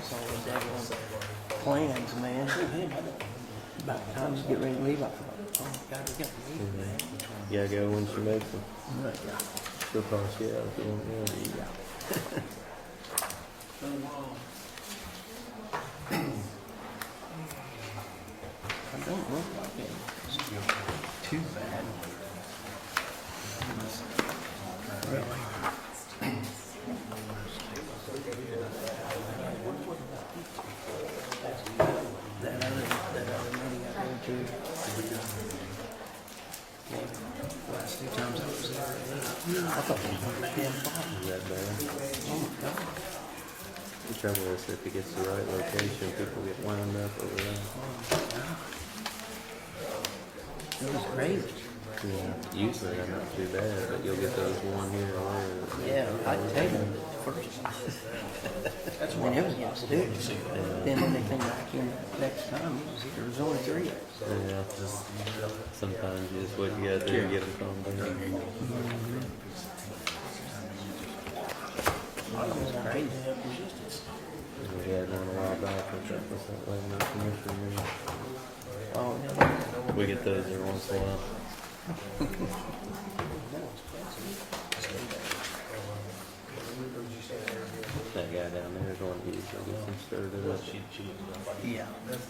mess all those daggone plans, man. About the time you get ready to leave, I thought, oh my God, we got to leave, man. You gotta go when she makes them. Right, yeah. She'll toss you out if you want more. Yeah. I don't look like it. It's too bad. Really? That other meeting I went to, last two times I was there, I thought it was one damn far. Is that bad? Oh my God. The trouble is if it gets the right location, people get wound up over there. It was crazy. Yeah. Usually they're not too bad, but you'll get those one here or there. Yeah, I tabled it first. I mean, it was getting stupid. Then when they came back in next time, there was only 3. Yeah. Sometimes you just what you gotta do to get them calmed down. It was crazy. We had one a while back, which that was that lady in the commission meeting. Oh, yeah. We get those every once in a while. That guy down there is one that usually gets them stirred up. Yeah.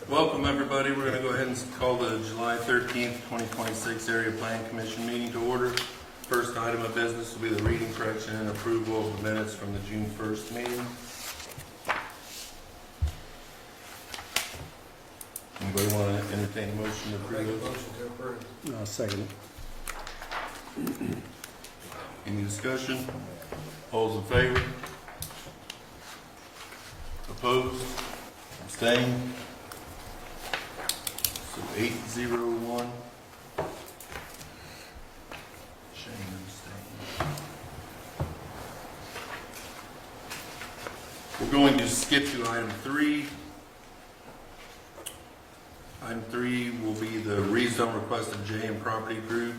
Welcome, everybody. We're going to go ahead and call the July 13th, 2026 Area Plan Commission meeting to order. First item of business will be the reading, correction, and approval of the minutes from the June 1st meeting. Anybody want to entertain a motion to approve those? I'll second it. Any discussion? All's in favor? Opposed? Abstained? So 8-0-1. Shane abstained. We're going to skip to item 3. Item 3 will be the rezone request of J&M Property Group,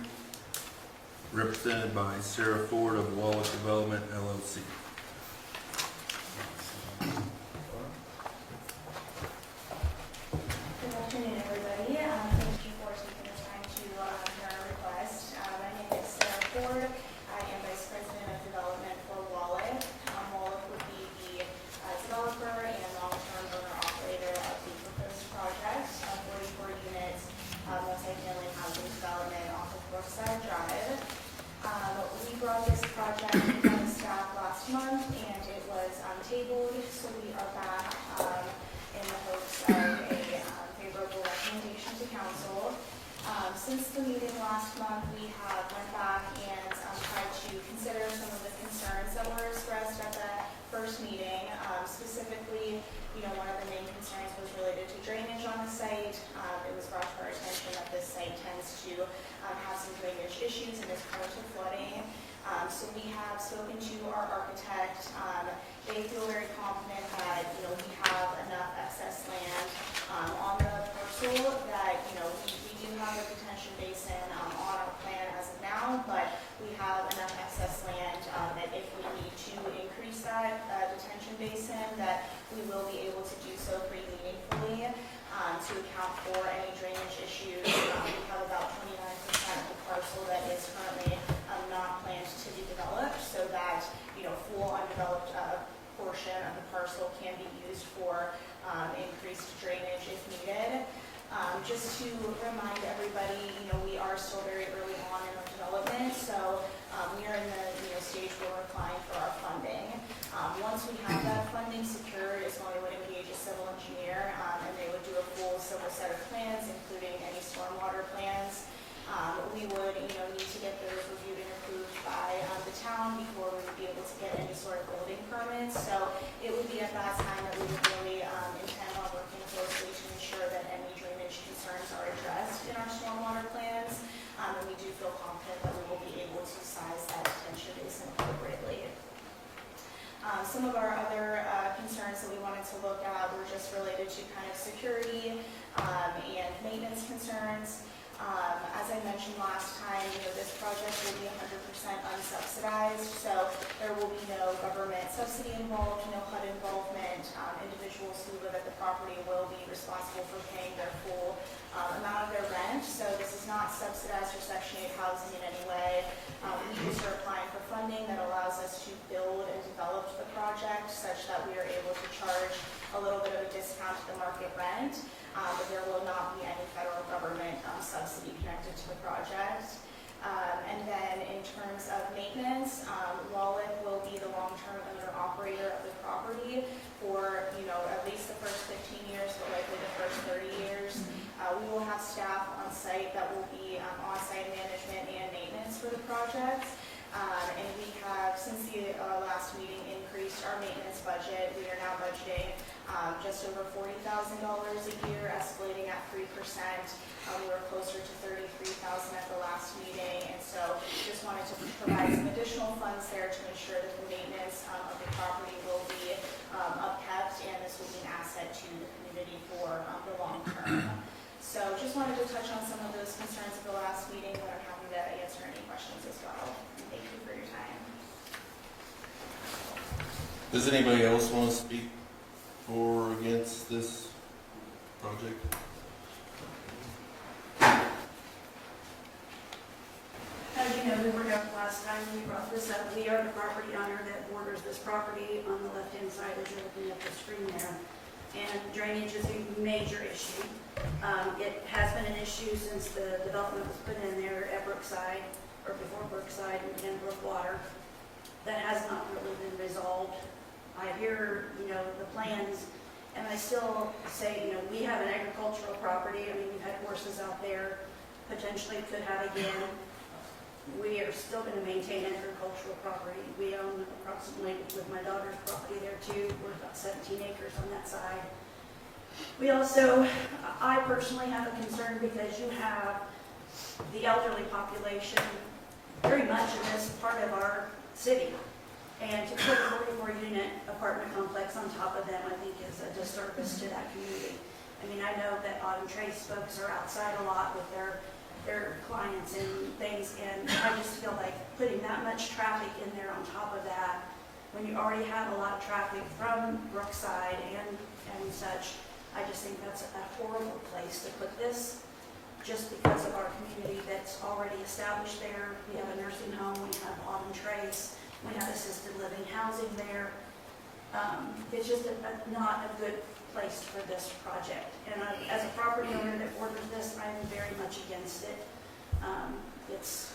represented by Sarah Ford of Wallach Development, LLC. Good afternoon, everybody. Thank you for taking the time to hear our request. My name is Sarah Ford. I am Vice President of Development for Wallach. Wallach would be the developer and long-term owner-operator of the proposed project, 44 units, multi-family housing development off of Brookside Drive. We brought this project in front of staff last month, and it was tabled, so we are back in the hopes of a favorable recommendation to council. Since the meeting last month, we have went back and tried to consider some of the concerns that were expressed at the first meeting. Specifically, one of the main concerns was related to drainage on the site. It was brought to our attention that this site tends to have some drainage issues and is prone to flooding. So we have spoken to our architect. They feel very confident that we have enough excess land on the parcel that we do have a detention basin on our plan as of now, but we have enough excess land that if we need to increase that detention basin, that we will be able to do so pretty meaningfully to account for any drainage issues. We have about 29% of the parcel that is currently not planned to be developed, so that full undeveloped portion of the parcel can be used for increased drainage if needed. Just to remind everybody, we are still very early on in our development, so we are in the stage where we're applying for our funding. Once we have that funding secured is when we would engage a civil engineer, and they would do a full civil set of plans, including any stormwater plans. We would need to get those reviewed and approved by the town before we would be able to get any sort of building permits. So it would be at that time that we would really intend on working closely to ensure that any drainage concerns are addressed in our stormwater plans. And we do feel confident that we will be able to size that detention basin appropriately. Some of our other concerns that we wanted to look at were just related to kind of security and maintenance concerns. As I mentioned last time, this project will be 100% unsubsidized. subsidized, so there will be no government subsidy involved, no HUD involvement. Individuals who live at the property will be responsible for paying their full amount of their rent, so this is not subsidized or Section 8 housing in any way. We just are applying for funding that allows us to build and develop the project such that we are able to charge a little bit of a discount to the market rent, but there will not be any federal government subsidy connected to the project. And then in terms of maintenance, Wallet will be the long-term owner-operator of the property for, at least the first 15 years, but likely the first 30 years. We will have staff on site that will be on-site management and maintenance for the project. And we have, since the last meeting, increased our maintenance budget. We are now budgeting just over $40,000 a year, escalating at 3%. We were closer to $33,000 at the last meeting, and so just wanted to provide some additional funds there to ensure that the maintenance of the property will be upkept, and this will be an asset to the community for the long term. So just wanted to touch on some of those concerns of the last meeting, but I'm happy to answer any questions as well. And thank you for your time. Does anybody else want to speak for or against this project? As you know, we were here last time, we brought this up. We are the property owner that borders this property on the left-hand side as you're looking at the screen there. And drainage is a major issue. It has been an issue since the development was put in there at Brookside, or before Brookside and Brookwater. That has not really been resolved. I hear, the plans, and I still say, we have an agricultural property. I mean, we've had horses out there, potentially could have again. We are still going to maintain agricultural property. We own approximately, with my daughter's property there too, we're about 17 acres on that side. We also, I personally have a concern because you have the elderly population very much in this part of our city. And to put a 44-unit apartment complex on top of them, I think is a disservice to that community. I mean, I know that Autumn Trace folks are outside a lot with their clients and things, and I just feel like putting that much traffic in there on top of that, when you already have a lot of traffic from Brookside and such, I just think that's a horrible place to put this, just because of our community that's already established there. We have a nursing home, we have Autumn Trace, we have assisted living housing there. It's just not a good place for this project. And as a property owner that orders this, I'm very much against it. It's,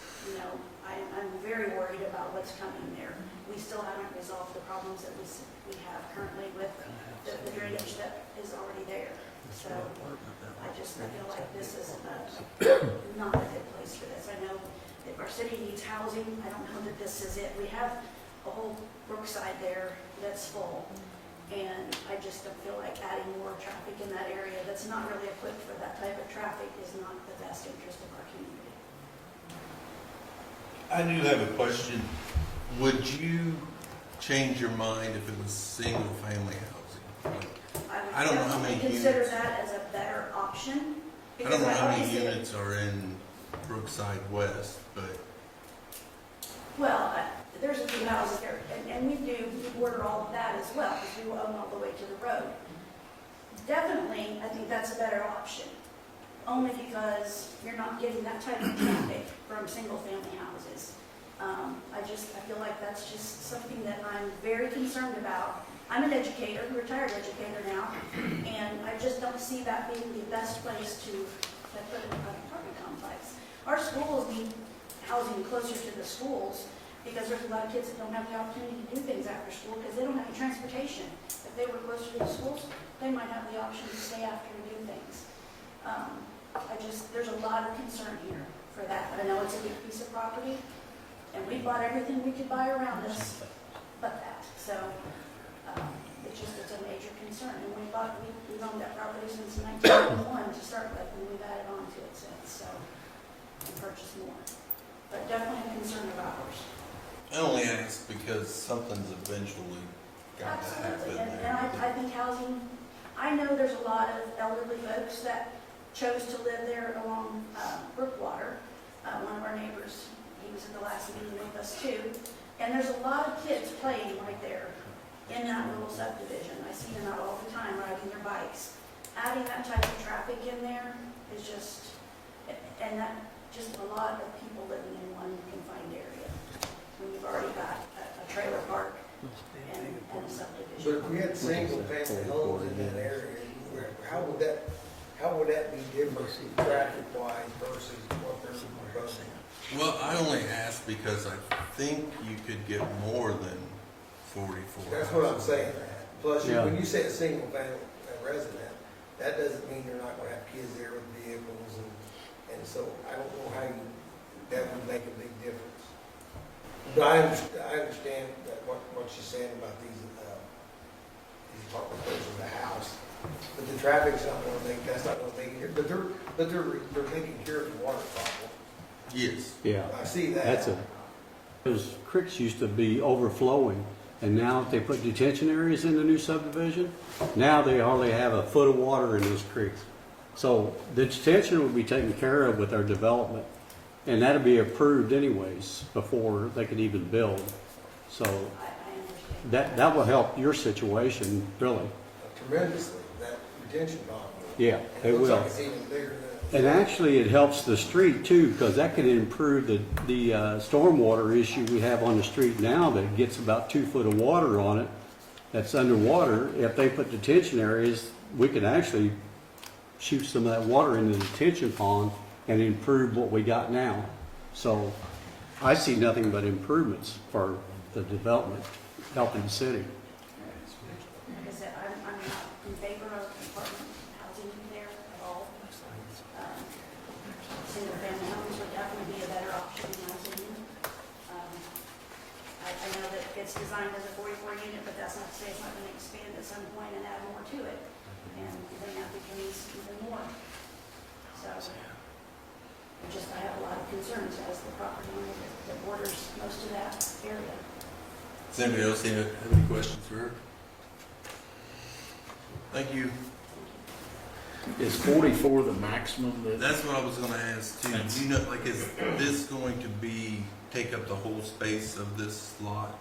I'm very worried about what's coming there. We still haven't resolved the problems that we have currently with the drainage that is already there. So I feel like this is not a good place for this. I know if our city needs housing, I don't know that this is it. We have a whole Brookside there that's full. And I just don't feel like adding more traffic in that area that's not really equipped for that type of traffic is not the best interest of our community. I do have a question. Would you change your mind if it was single-family housing? I don't know how many consider units. that as a better option. I don't know how many units are in Brookside West, but well, there's a few houses there, and we order all of that as well, because we own all the way to the road. Definitely, I think that's a better option, only because you're not getting that type of traffic from single-family houses. I feel like that's just something that I'm very concerned about. I'm an educator, a retired educator now, and I just don't see that being the best place to put an apartment complex. Our schools need housing closer to the schools, because there's a lot of kids that don't have the opportunity to do things after school because they don't have any transportation. If they were closer to the schools, they might have the option to stay after and do things. There's a lot of concern here for that. I know it's a big piece of property, and we bought everything we could buy around us but that. So it's a major concern. And we've owned that property since 1991 to start with, and we've added on to it since, and purchased more. But definitely a concern of ours. I only ask because something's eventually got to happen Absolutely, and there. I think housing, I know there's a lot of elderly folks that chose to live there along Brookwater. One of our neighbors, he was at the last meeting with us too, And there's a lot of kids playing right there in that little subdivision. I see them out all the time riding their bikes. Adding that type of traffic in there is just, and that, just a lot of people living in one confined area. When you've already got a trailer park and a subdivision. But if we had single family homes in that area, how would that be different traffic wise versus what they're proposing? Well, I only asked because I think you could get more than 44. That's what I'm saying. Plus, Yeah. when you say a single family resident, that doesn't mean you're not gonna have kids there with vehicles and so I don't know how that would make a big difference. But I understand that what she's saying about these apartment buildings in the house. But the traffic's not gonna make, that's not gonna make it, but they're taking care of the water problem. Yes. Yeah, I see that. that's a, those creeks used to be overflowing, and now if they put detention areas in the new subdivision, now they hardly have a foot of water in those creeks. So the detention will be taken care of with our development, and that'll be approved anyways before they could even build. So I understand. that will help your situation, really. Tremendously, that retention pond. Yeah, And they it looks will. like it's even bigger than. And actually, it helps the street too, because that can improve the stormwater issue we have on the street now that gets about 2 foot of water on it that's underwater. If they put detention areas, we can actually shoot some of that water into the detention pond and improve what we got now. So I see nothing but improvements for the development, helping the city. Like I said, I'm not in favor of apartment housing there at all. Single family homes would definitely be a better option in my opinion. I know that it's designed as a 44 unit, but that's not to say it's not going to expand at some point and add more to it. And then that becomes even more. So, I have a lot of concerns as the property owner that borders most of that area. Does anybody else have any questions for her? Thank you. Is 44 the maximum that? That's what I was going to ask too. Do you know, like, is this going to take up the whole space of this lot?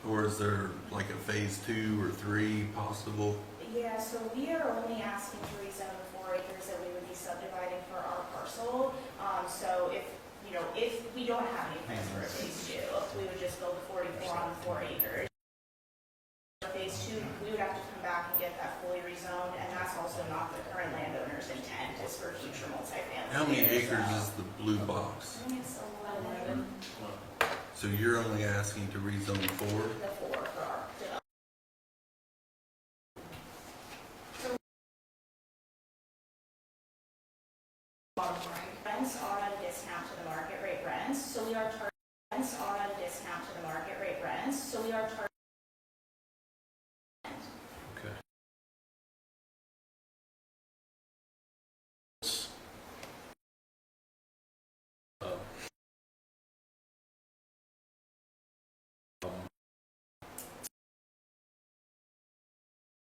Or is there like a phase 2 or 3 possible? Yeah, so we are only asking to rezone the 4 acres that we would be subdividing for our parcel. So if we don't have any plans for a phase 2, we would just build the 44 on the 4 acres. For phase 2, we would have to come back and get that fully rezoned, and that's also not the current landowner's intent, is for future multifamily. How many use, acres so. is the blue box? I think it's 11. So you're only asking to rezone 4? The 4 for our development. Rents are at a discount to the market rate rents, so we are charging rents are at a discount to the market rate rents, so we are charging. Okay.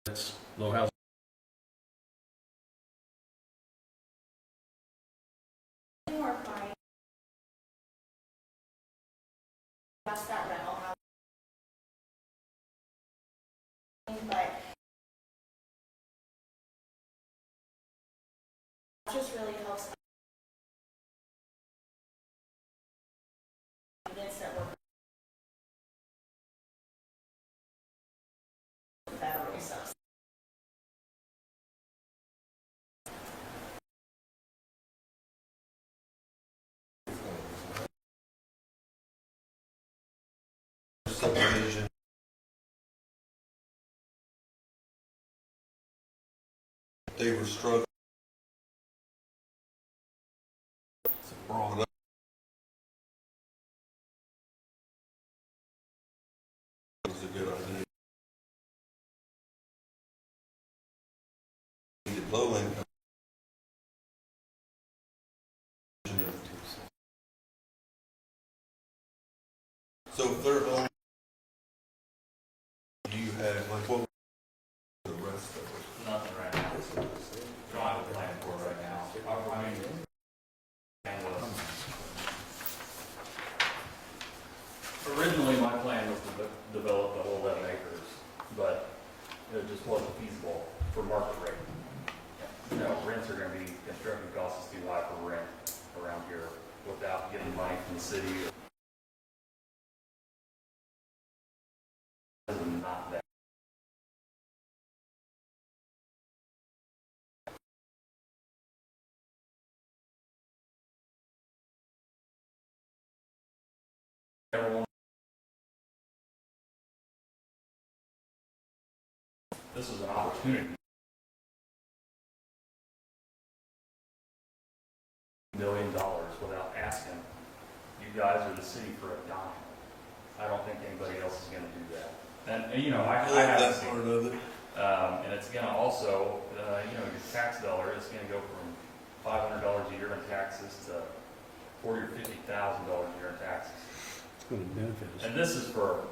That's low house. More fine. That's that rental house. But it just really helps units that were federally subsidized. Subdivision. They were struggling. It's brought up. It was a good idea. Low income. So if they're only, do you have, like, what the rest of it? Nothing right now. Don't have a plan for it right now. I mean, and, Originally, my plan was to develop the whole 11 acres, but it just wasn't feasible for market rate. You know, rents are gonna be, construction costs is too high for rent around here without getting money from the city. Not that. Everyone. This is an opportunity. $1 million without asking you guys or the city for a dime. I don't think anybody else is gonna do that. And you know, I haven't that seen part of it. and it's gonna also, you know, your tax dollar is gonna go from $500 a year in taxes to $40,000 or $50,000 a year in taxes. It's going to benefit us. And this is for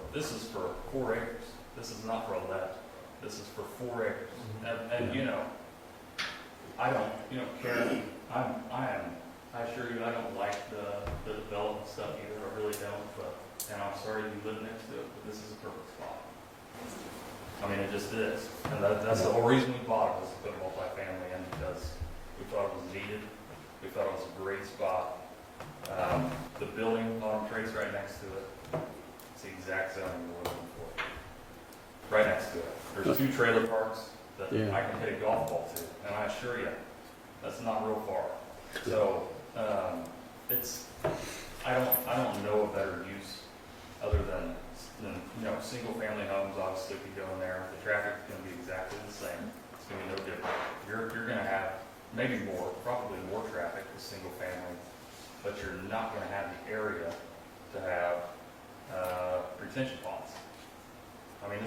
4 acres. This is not for 11. This is for 4 acres. And you know, I don't, you know, care. I assure you, I don't like the development stuff either. I really don't. But and I'm sorry you live next to it, but this is a perfect spot. I mean, it just is. And that's the whole reason we bought it, was to put multifamily in, because we thought it was needed. We thought it was a great spot. The building on Trace right next to it, it's the exact zoning we're looking for. Right next to it. There's 2 trailer parks that Yeah. I can hit a golf ball to, and I assure you, that's not real far. So, I don't know a better use other than you know, single family homes obviously could go in there. The traffic's gonna be exactly the same. It's gonna be no different. You're gonna have maybe more, probably more traffic with single family, but you're not gonna have the area to have, retention ponds. I mean,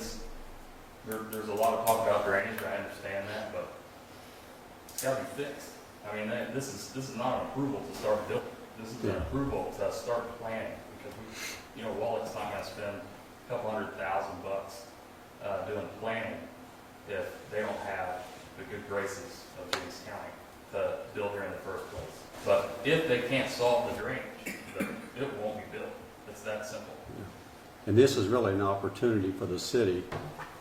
there's a lot of talk about drainage, I understand that, but it's gotta be fixed. I mean, this is not an approval to start building. This is an approval to start planning, because you know, Wallett's not gonna spend a couple $100,000 doing planning if they don't have the good graces of Jennings County to build here in the first place. But if they can't solve the drainage, then it won't be built. It's that simple. And this is really an opportunity for the city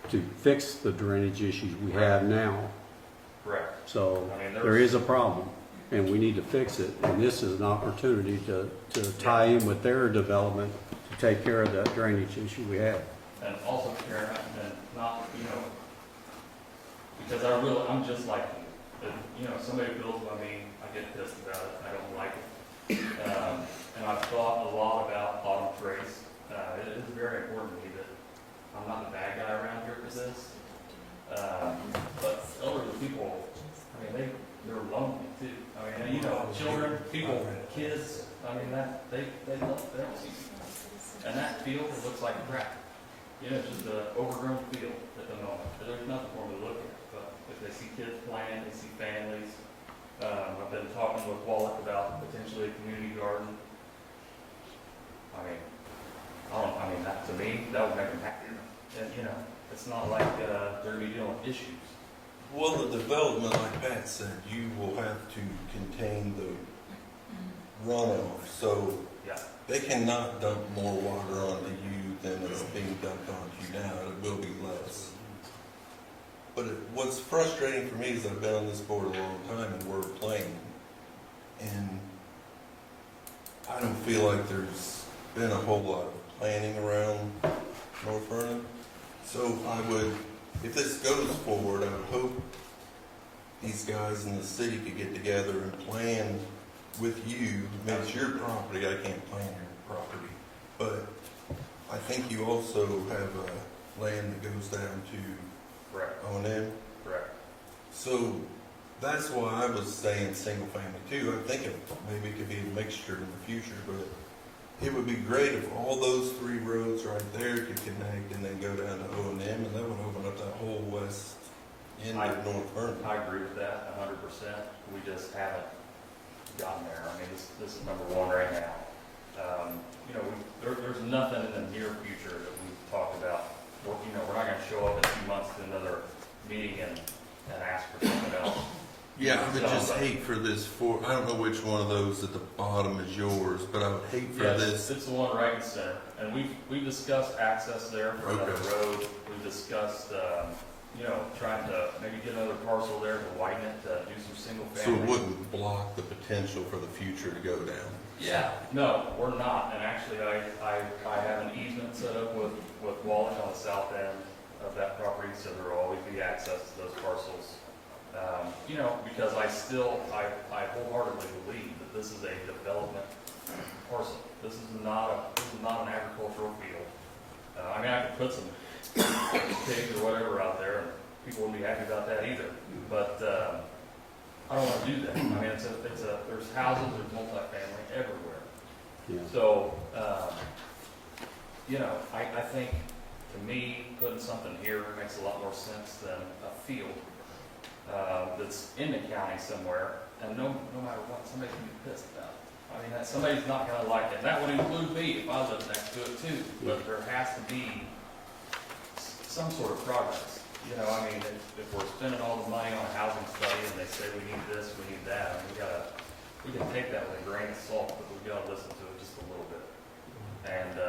to fix the drainage issues we have now. Correct. So I mean, there is a problem, and we need to fix it. And this is an opportunity to tie in with their development to take care of that drainage issue we have. And also, Karen, and not, you know, because I'm just like you. If, you know, somebody builds by me, I get pissed about it. I don't like it. And I've thought a lot about Autumn Trace. It is very important to me that I'm not the bad guy around here for this. But elderly people, I mean, they're lonely too. I mean, you know, children, people, kids, I mean, they don't see. And that field, it looks like crap. You know, it's just an overgrown field at the moment. There's nothing for them to look at. But if they see kids playing, they see families. I've been talking with Wallach about potentially a community garden. I mean, that, to me, that would make them happier. And, you know, it's not like they're going to be dealing with issues. Well, the development, like Pat said, you will have to contain the runoff, so Yeah. they cannot dump more water onto you than is being dumped onto you now. It will be less. But what's frustrating for me is I've been on this board a long time and we're playing, and I don't feel like there's been a whole lot of planning around North Vernon. So I would, if this goes forward, I would hope these guys in the city could get together and plan with you. I mean, it's your property, I can't plan your property. But I think you also have land that goes down to Correct. O&M. Correct. So that's why I was saying single family too. I'm thinking maybe it could be a mixture in the future, but it would be great if all those 3 roads right there could connect and then go down to O&M, and that would open up that whole west end of North Vernon. I agree with that 100%. We just haven't gotten there. I mean, this is number 1 right now. You know, there's nothing in the near future that we've talked about. You know, we're not going to show up in 2 months to another meeting and ask for something else. Yeah, I would just So, hate for this I don't know which one of those at the bottom is yours, but I would hate for Yes, this. it's the one right in the center, and we've discussed access there for another Okay. road. We've discussed, trying to maybe get another parcel there to widen it, to do some single So family. it wouldn't block the potential for the future to go down. Yeah, no, we're not, and actually, I have an easement set up with Wallach on the south end of that property, so there will always be access to those parcels. Because I wholeheartedly believe that this is a development parcel. This is not an agricultural field. I could put some pigs or whatever out there, and people wouldn't be happy about that either, but, I don't want to do that. There's houses, there's multifamily everywhere. Yeah. So, I think, to me, putting something here makes a lot more sense than a field that's in the county somewhere, and no matter what, somebody can be pissed about it. Somebody's not gonna like it, and that would include me if I lived next to it too, but there has to be some sort of progress. If we're spending all the money on a housing study and they say we need this, we need that, we can take that with a grain of salt, but we've gotta listen to it just a little bit. And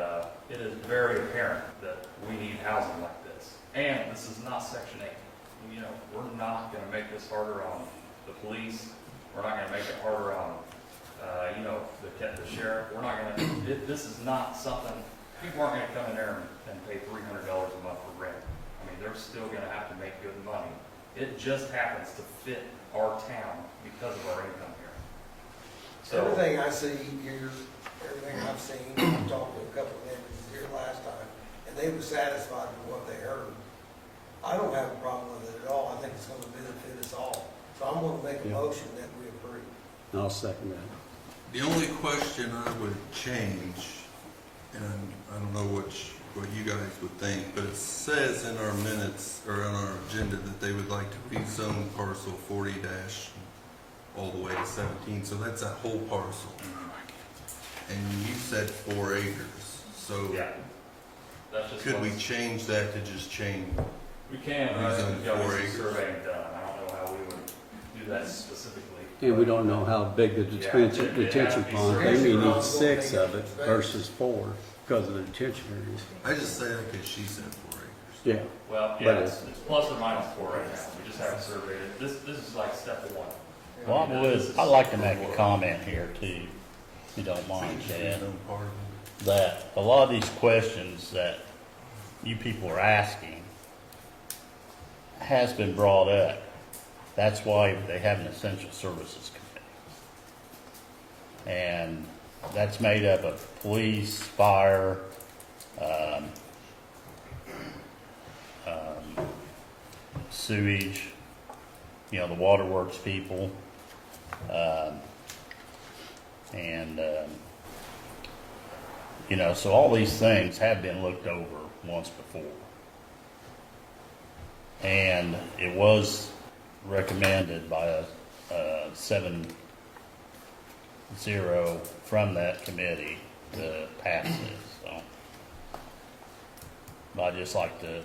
it is very apparent that we need housing like this. And this is not Section 8. We're not gonna make this harder on the police. We're not gonna make it harder on, the sheriff. We're not gonna, this is not something, people aren't gonna come in there and pay $300 a month for rent. They're still gonna have to make good money. It just happens to fit our town because of our income here. So, Everything I see here, everything I've seen, I talked to a couple of neighbors here last time, and they were satisfied with what they heard. I don't have a problem with it at all. I think it's gonna benefit us all. So I'm gonna make a Yeah. motion that we approve. I'll second that. The only question I would change, and I don't know what you guys would think, but it says in our minutes, or on our agenda, that they would like to rezone parcel 40 all the way to 17, so that's that whole parcel. And you said 4 acres, so yeah. That's just could we one- change that to just change? We can, Rezone we've got 4 some acres. surveying done. I don't know how we would do that specifically. And we don't know how big the detention pond, they may need 6 of it versus 4 because of the detention areas. I just say that because she said 4 acres. Yeah, Well, But yeah, it's- it's plus or minus 4 right now. We just haven't surveyed it. This is like step 1. Well, I'd like to make a comment here too, if you don't mind, Chad, Rezone part of it. that a lot of these questions that you people are asking has been brought up. That's why they have an essential services committee. And that's made up of police, fire, sewage, the waterworks people, so all these things have been looked over once before. And it was recommended by a 7-0 from that committee to pass this, so. But I'd just like to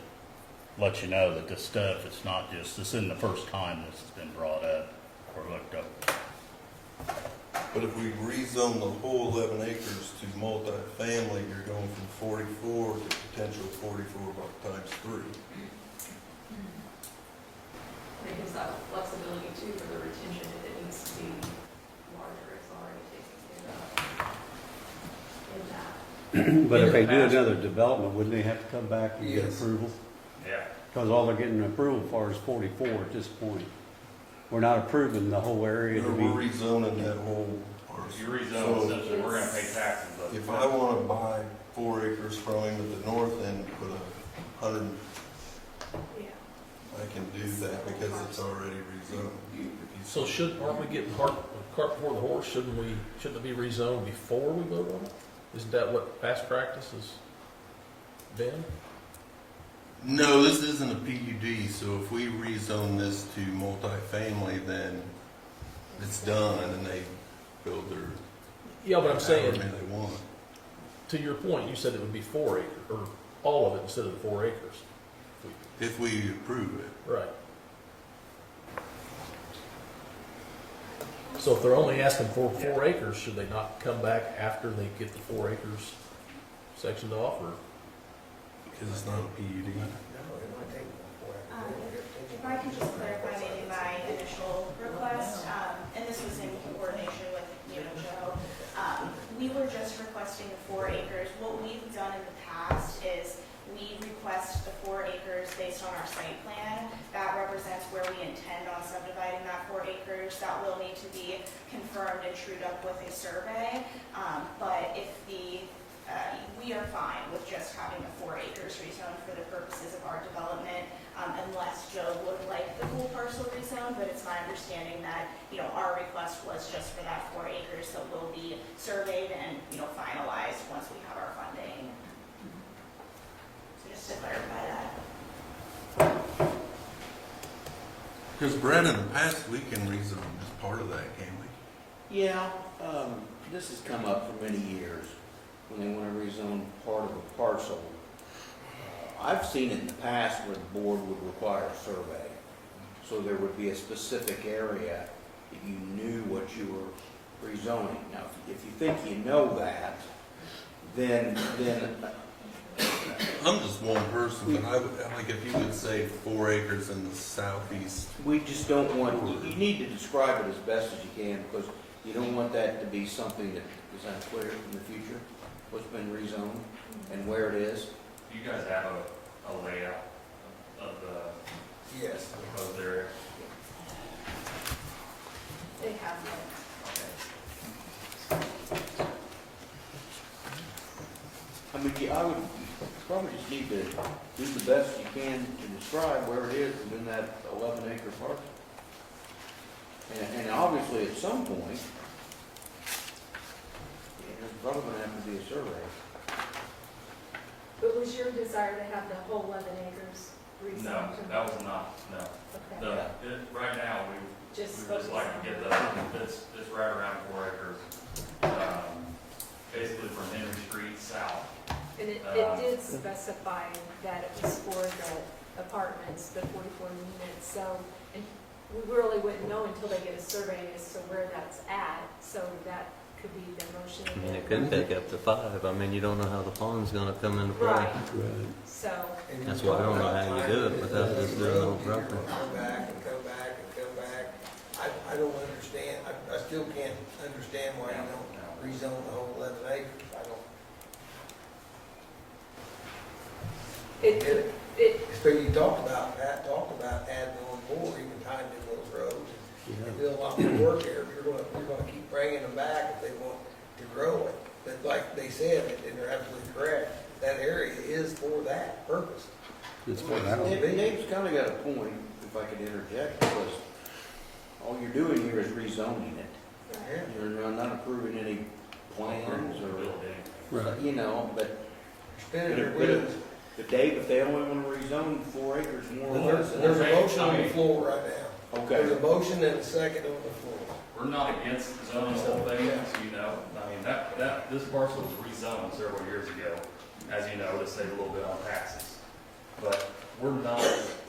let you know that this stuff, this isn't the first time this has been brought up or looked over. But if we rezone the whole 11 acres to multifamily, you're going from 44 to potential 44 times 3. It gives that flexibility too for the retention if it needs to be larger, it's already taken care of in that. but if they do another development, wouldn't they have to come back and get Yes. approval? Yeah. Because all they're getting approval for is 44 at this point. We're not approving the whole area to We're be, rezoning that whole If you parcel. rezone, So essentially, we're gonna pay taxes, but. if I want to buy 4 acres from him at the north end, put 100, Yeah. I can do that because it's already rezoned. So aren't we getting cart before the horse? Shouldn't it be rezoned before we vote on it? Isn't that what past practice has been? No, this isn't a PUD, so if we rezone this to multifamily, then it's done and they build their Yeah, but I'm saying, however many they want. to your point, you said it would be 4 acres, or all of it instead of the 4 acres. If we approve it. Right. So if they're only asking for 4 acres, should they not come back after they get the 4 acres sectioned off, or? Because it's not a PUD. No, it might take forever. If I can just clarify maybe my initial request, and this was in coordination with, Joe. We were just requesting the 4 acres. What we've done in the past is we request the 4 acres based on our site plan. That represents where we intend on subdividing that 4 acres. That will need to be confirmed and trued up with a survey. But if we are fine with just having the 4 acres rezoned for the purposes of our development, unless Joe would like the full parcel rezoned, but it's my understanding that, our request was just for that 4 acres, so will be surveyed and, finalized once we have our funding. So just to clarify that. Because Brett, in the past, we can rezone as part of that, can't we? Yeah, this has come up for many years, when they want to rezone part of a parcel. I've seen it in the past where the board would require a survey. So there would be a specific area that you knew what you were rezoning. Now, if you think you know that, then I'm just one person, but I would, like, if you would say 4 acres in the southeast. we just don't want, you need to describe it as best as you can, because you don't want that to be something that is unclear in the future, what's been rezoned and where it is. Do you guys have a layout of the Yes. proposed area? They have one. I mean, I would probably just need to do the best you can to describe where it is within that 11-acre parcel. And obviously, at some point, there's probably going to have to be a survey. But was your desire to have the whole 11 acres rezoned? No, that was not, no. Okay. Right now, we Just would just like to get it's right around 4 acres. Basically from Henry Street south. And it did specify that it was for the apartments, the 44 units, so, and we really wouldn't know until they get a survey as to where that's at, so that could be the motion. I mean, it could take up to 5. I mean, you don't know how the pond's gonna come into play. Right, Right. so, That's why I don't know how you do it without just doing a little proper. Come back and come back and come back. I don't understand, I still can't understand why you don't rezone the whole 11 acres. I don't. So you talked about adding on more, even tying in those roads. And do a lot more work there. You're gonna keep bringing them back if they want to grow it. But like they said, and they're absolutely correct, that area is for that purpose. It's for that. Dave's kind of got a point, if I could interject, because all you're doing here is rezoning it. Yeah. You're not approving any plans or, Right. but Spinning their wheels. But Dave, if they only want to rezone 4 acres more or less. There's a motion on the floor right now. Okay. There's a motion and a second on the floor. We're not against zoning the whole thing, as you know. I mean, this parcel was rezoned several years ago, as you know, to save a little bit on taxes. But we're not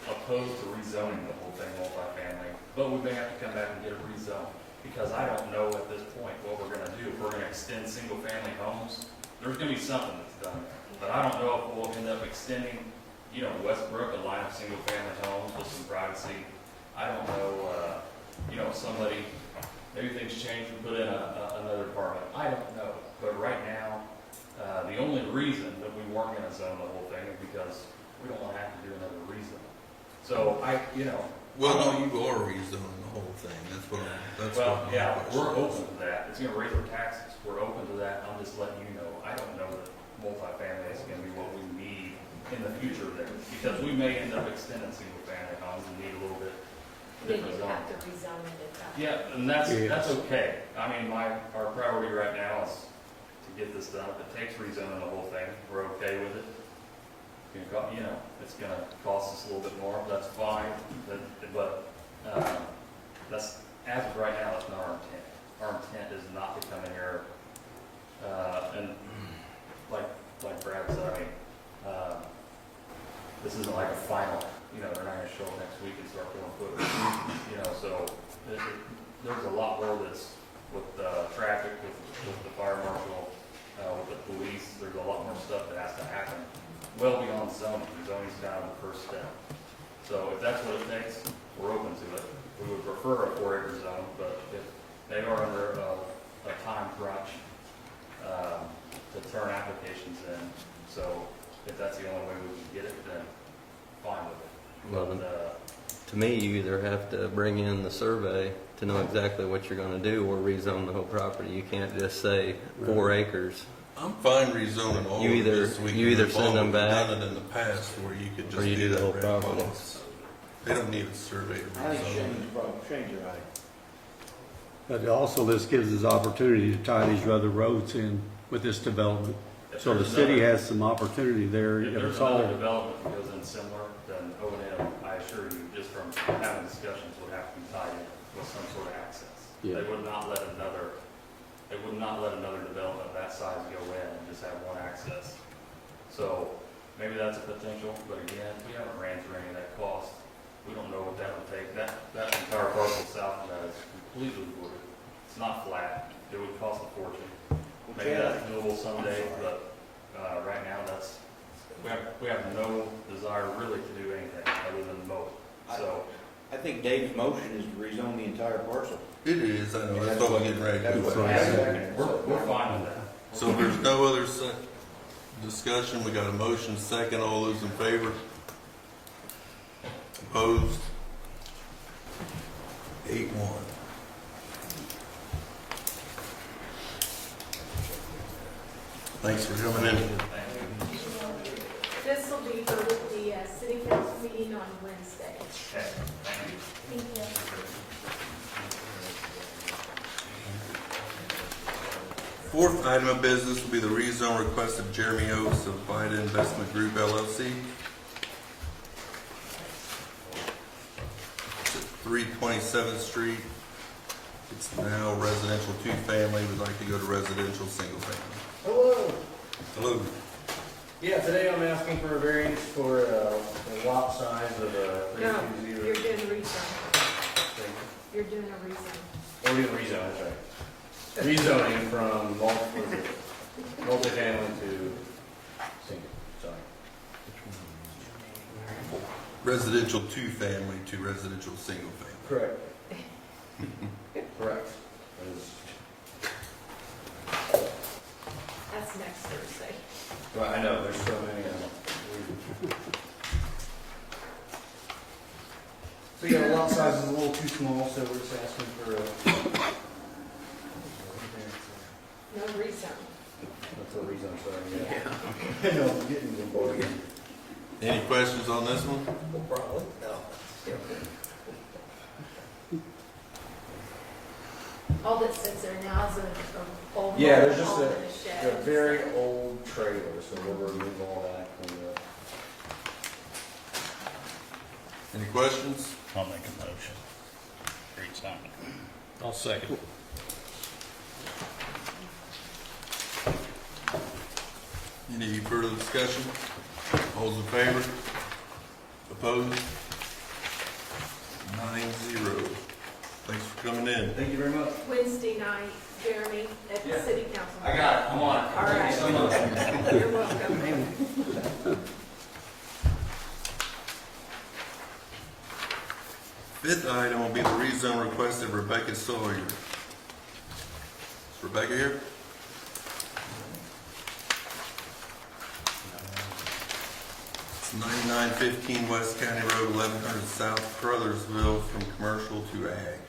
opposed to rezoning the whole thing multifamily, but we may have to come back and get it rezoned. Because I don't know at this point what we're gonna do. If we're gonna extend single-family homes, there's gonna be something that's done there. But I don't know if we'll end up extending, Westbrook, a line of single-family homes with some privacy. I don't know, somebody, maybe things change, we put in another apartment. I don't know. But right now, the only reason that we weren't gonna zone the whole thing is because we don't wanna have to do another rezone. So Well, no, you are rezoning the whole thing. That's what my yeah, question we're is. open to that. It's gonna raise our taxes. We're open to that. I'm just letting you know. I don't know that multifamily is gonna be what we need in the future there. Because we may end up extending single family homes and need a little bit then different you zone. have to rezone it at that. Yeah, and that's okay. I mean, our priority right now is to get this done. If it takes rezoning the whole thing, we're okay with it. It's gonna cost us a little bit more, that's fine, but that's, as of right now, that's not our intent. Our intent is not to come in here, and like Brad said, this isn't like a final, they're not gonna show up next week and start going foot, so there's a lot more that's with traffic, with the fire marshal, with the police. There's a lot more stuff that has to happen well beyond zoning. Zoning's kind of the first step. So if that's what it takes, we're open to it. We would prefer a 4-acre zone, but if they are under a time crunch to turn applications in, so if that's the only way we can get it, then fine with it. Well, But, to me, you either have to bring in the survey to know exactly what you're gonna do or rezone the whole property. You can't just say 4 acres. I'm fine rezoning all You of either- this. We you can either move send on. them We've back, done it in the past where you could just or you do the that whole red property. box. They don't need a survey to I think rezone. Shane's right. But also this gives us opportunity to tie these other roads in with this development. if So the there's city another- has some opportunity there If if there's it's another all. development that goes in similar, then O&M, I assure you, just from having discussions, would have to be tied in with some sort of access. Yeah. They would not let another development of that size go in and just have one access. So maybe that's a potential, but again, we haven't ran through any of that cost. We don't know what that would take. That entire parcel south of that is completely wooded. It's not flat. It would cost a fortune. Maybe that's doable someday, but right now we have no desire really to do anything other than mow it. So I think Dave's motion is to rezone the entire parcel. It is, I know, that's what we're getting ready to do. we're fine with that. So if there's no other discussion, we got a motion, second, all those in favor? Opposed? 8-1. Thanks for coming in. This will be for the city council meeting on Wednesday. Okay, thank you. Thank you. Fourth item of business will be the rezone request of Jeremy Oaks of Vida Investment Group LLC. It's at 327th Street. It's now residential 2-family. We'd like to go to residential single-family. Hello. Hello. Yeah, today I'm asking for a variance for a lot size of No, 320. you're doing a rezone. You're doing a rezone. Oh, we're doing rezone, that's right. Rezoning from multifamily to single, sorry. Residential 2-family to residential single-family. Correct. Correct. That's next Thursday. Well, I know, there's so many of them. So yeah, the lot size is a little too small, so we're just asking for a... No rezone. That's a rezone, sorry, yeah. I know, I'm getting the board again. Any questions on this one? Well, probably, no. All that sits there now is a old. Yeah, there's just home a, and a shed. a very old trailer, so we'll remove all that, clean it up. Any questions? I'll make a motion. Great sign. I'll second. Any further discussion? All those in favor? Opposed? 9-0. Thanks for coming in. Thank you very much. Wednesday night, Jeremy, at the Yeah. city council. I got it, I'm on it. All right. Thank you so much. You're welcome. Fifth item will be the rezone request of Rebecca Sawyer. Is Rebecca here? It's 9915 West County Road, 1100 South, Crothersville, from commercial to ag.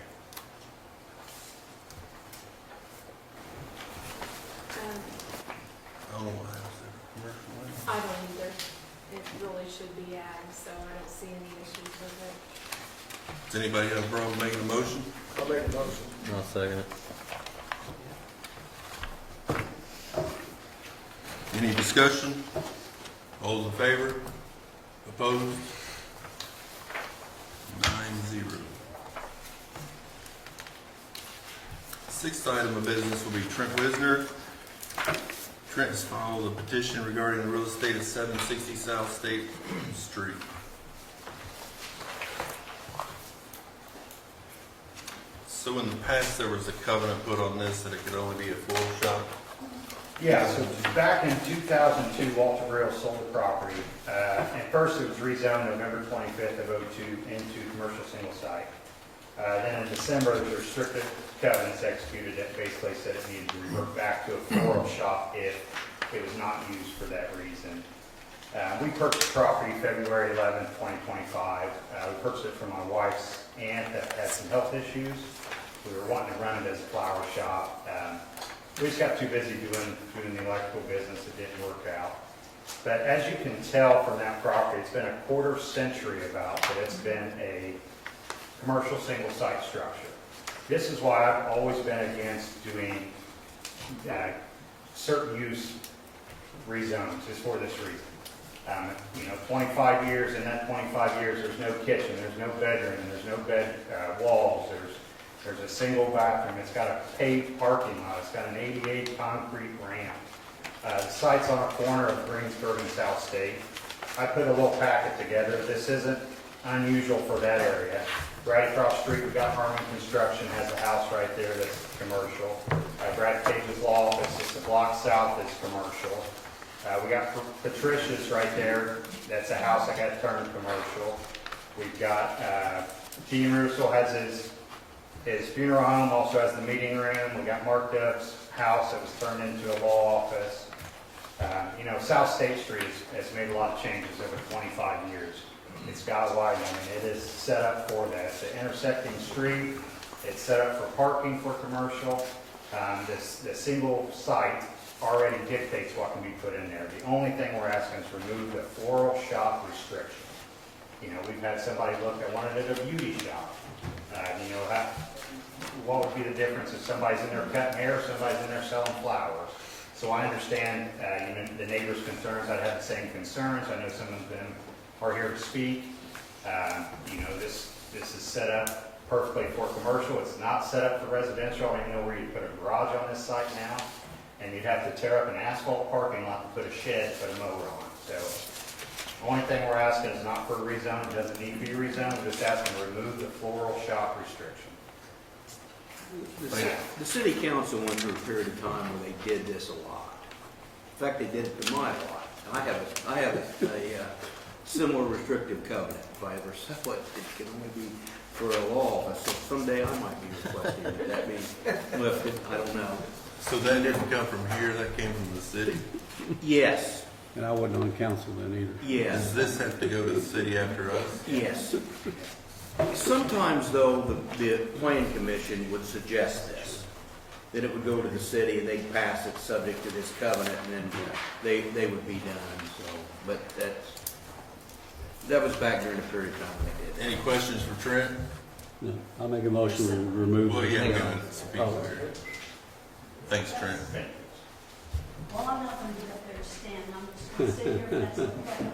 I don't know why I was there. Commercial ag? I don't either. It really should be ag, so I don't see any issues with it. Does anybody have a problem making a motion? I'll make a motion. I'll second it. Any discussion? All those in favor? Opposed? 9-0. Sixth item of business will be Trent Wisner. Trent has filed a petition regarding the real estate at 760 South State Street. So So in the past, there was a covenant put on this that it could only be a floral shop. Yeah, so back in 2002, Walter Brill sold the property. At first, it was rezoned November 25th of '02 into commercial single site. Then in December, there were restricted covenants executed that basically said it needed to revert back to a floral shop if it was not used for that reason. We purchased property February 11th, 2025. We purchased it from my wife's aunt that had some health issues. We were wanting to run it as a flower shop. We just got too busy doing the electrical business. It didn't work out. But as you can tell from that property, it's been a quarter century about that it's been a commercial single site structure. This is why I've always been against doing certain use rezones, is for this reason. 25 years, in that 25 years, there's no kitchen, there's no bedroom, there's no bed walls, there's a single bathroom, it's got a paved parking lot, it's got an 88 concrete ramp. The site's on a corner of Greensburg and South State. I put a little packet together. This isn't unusual for that area. Right across the street, we've got Harmon Construction, has a house right there that's commercial. Brad Cage's law office, it's a block south, is commercial. We got Patricia's right there, that's a house that got turned commercial. We've got, Gene Russell has his funeral home, also has the meeting room. We got Mark Dove's house that was turned into a law office. South State Street has made a lot of changes over 25 years. It's got widened. It is set up for that. It's an intersecting street. It's set up for parking for commercial. The single site already dictates what can be put in there. The only thing we're asking is remove the floral shop restriction. We've had somebody look that wanted it a beauty shop. What would be the difference if somebody's in there cutting hair or somebody's in there selling flowers? So I understand the neighbors' concerns. I have the same concerns. I know some of them are here to speak. This is set up perfectly for commercial. It's not set up for residential. I don't even know where you'd put a garage on this site now. And you'd have to tear up an asphalt parking lot to put a shed, put a mower on. So the only thing we're asking is not for a rezone. It doesn't need to be rezoned. We're just asking to remove the floral shop restriction. The city council went through a period of time where they did this a lot. In fact, they did it to my lot. And I have a similar restrictive covenant. If I ever sell it, it can only be for a law office. So someday I might be requesting that be lifted. I don't know. So that didn't come from here, that came from the city? Yes. And I wasn't on council then either. Yes. Does this have to go to the city after us? Yes. Sometimes, though, the planning commission would suggest this, that it would go to the city and they'd pass it subject to this covenant, and then they would be done. So, but that was back during the period of time they did. Any questions for Trent? No, I'll make a motion to remove. Well, yeah, it. go ahead. Some people here. Thanks, Trent. Well, I'm not going to get up there and stand, I'm just going to sit here if that's okay.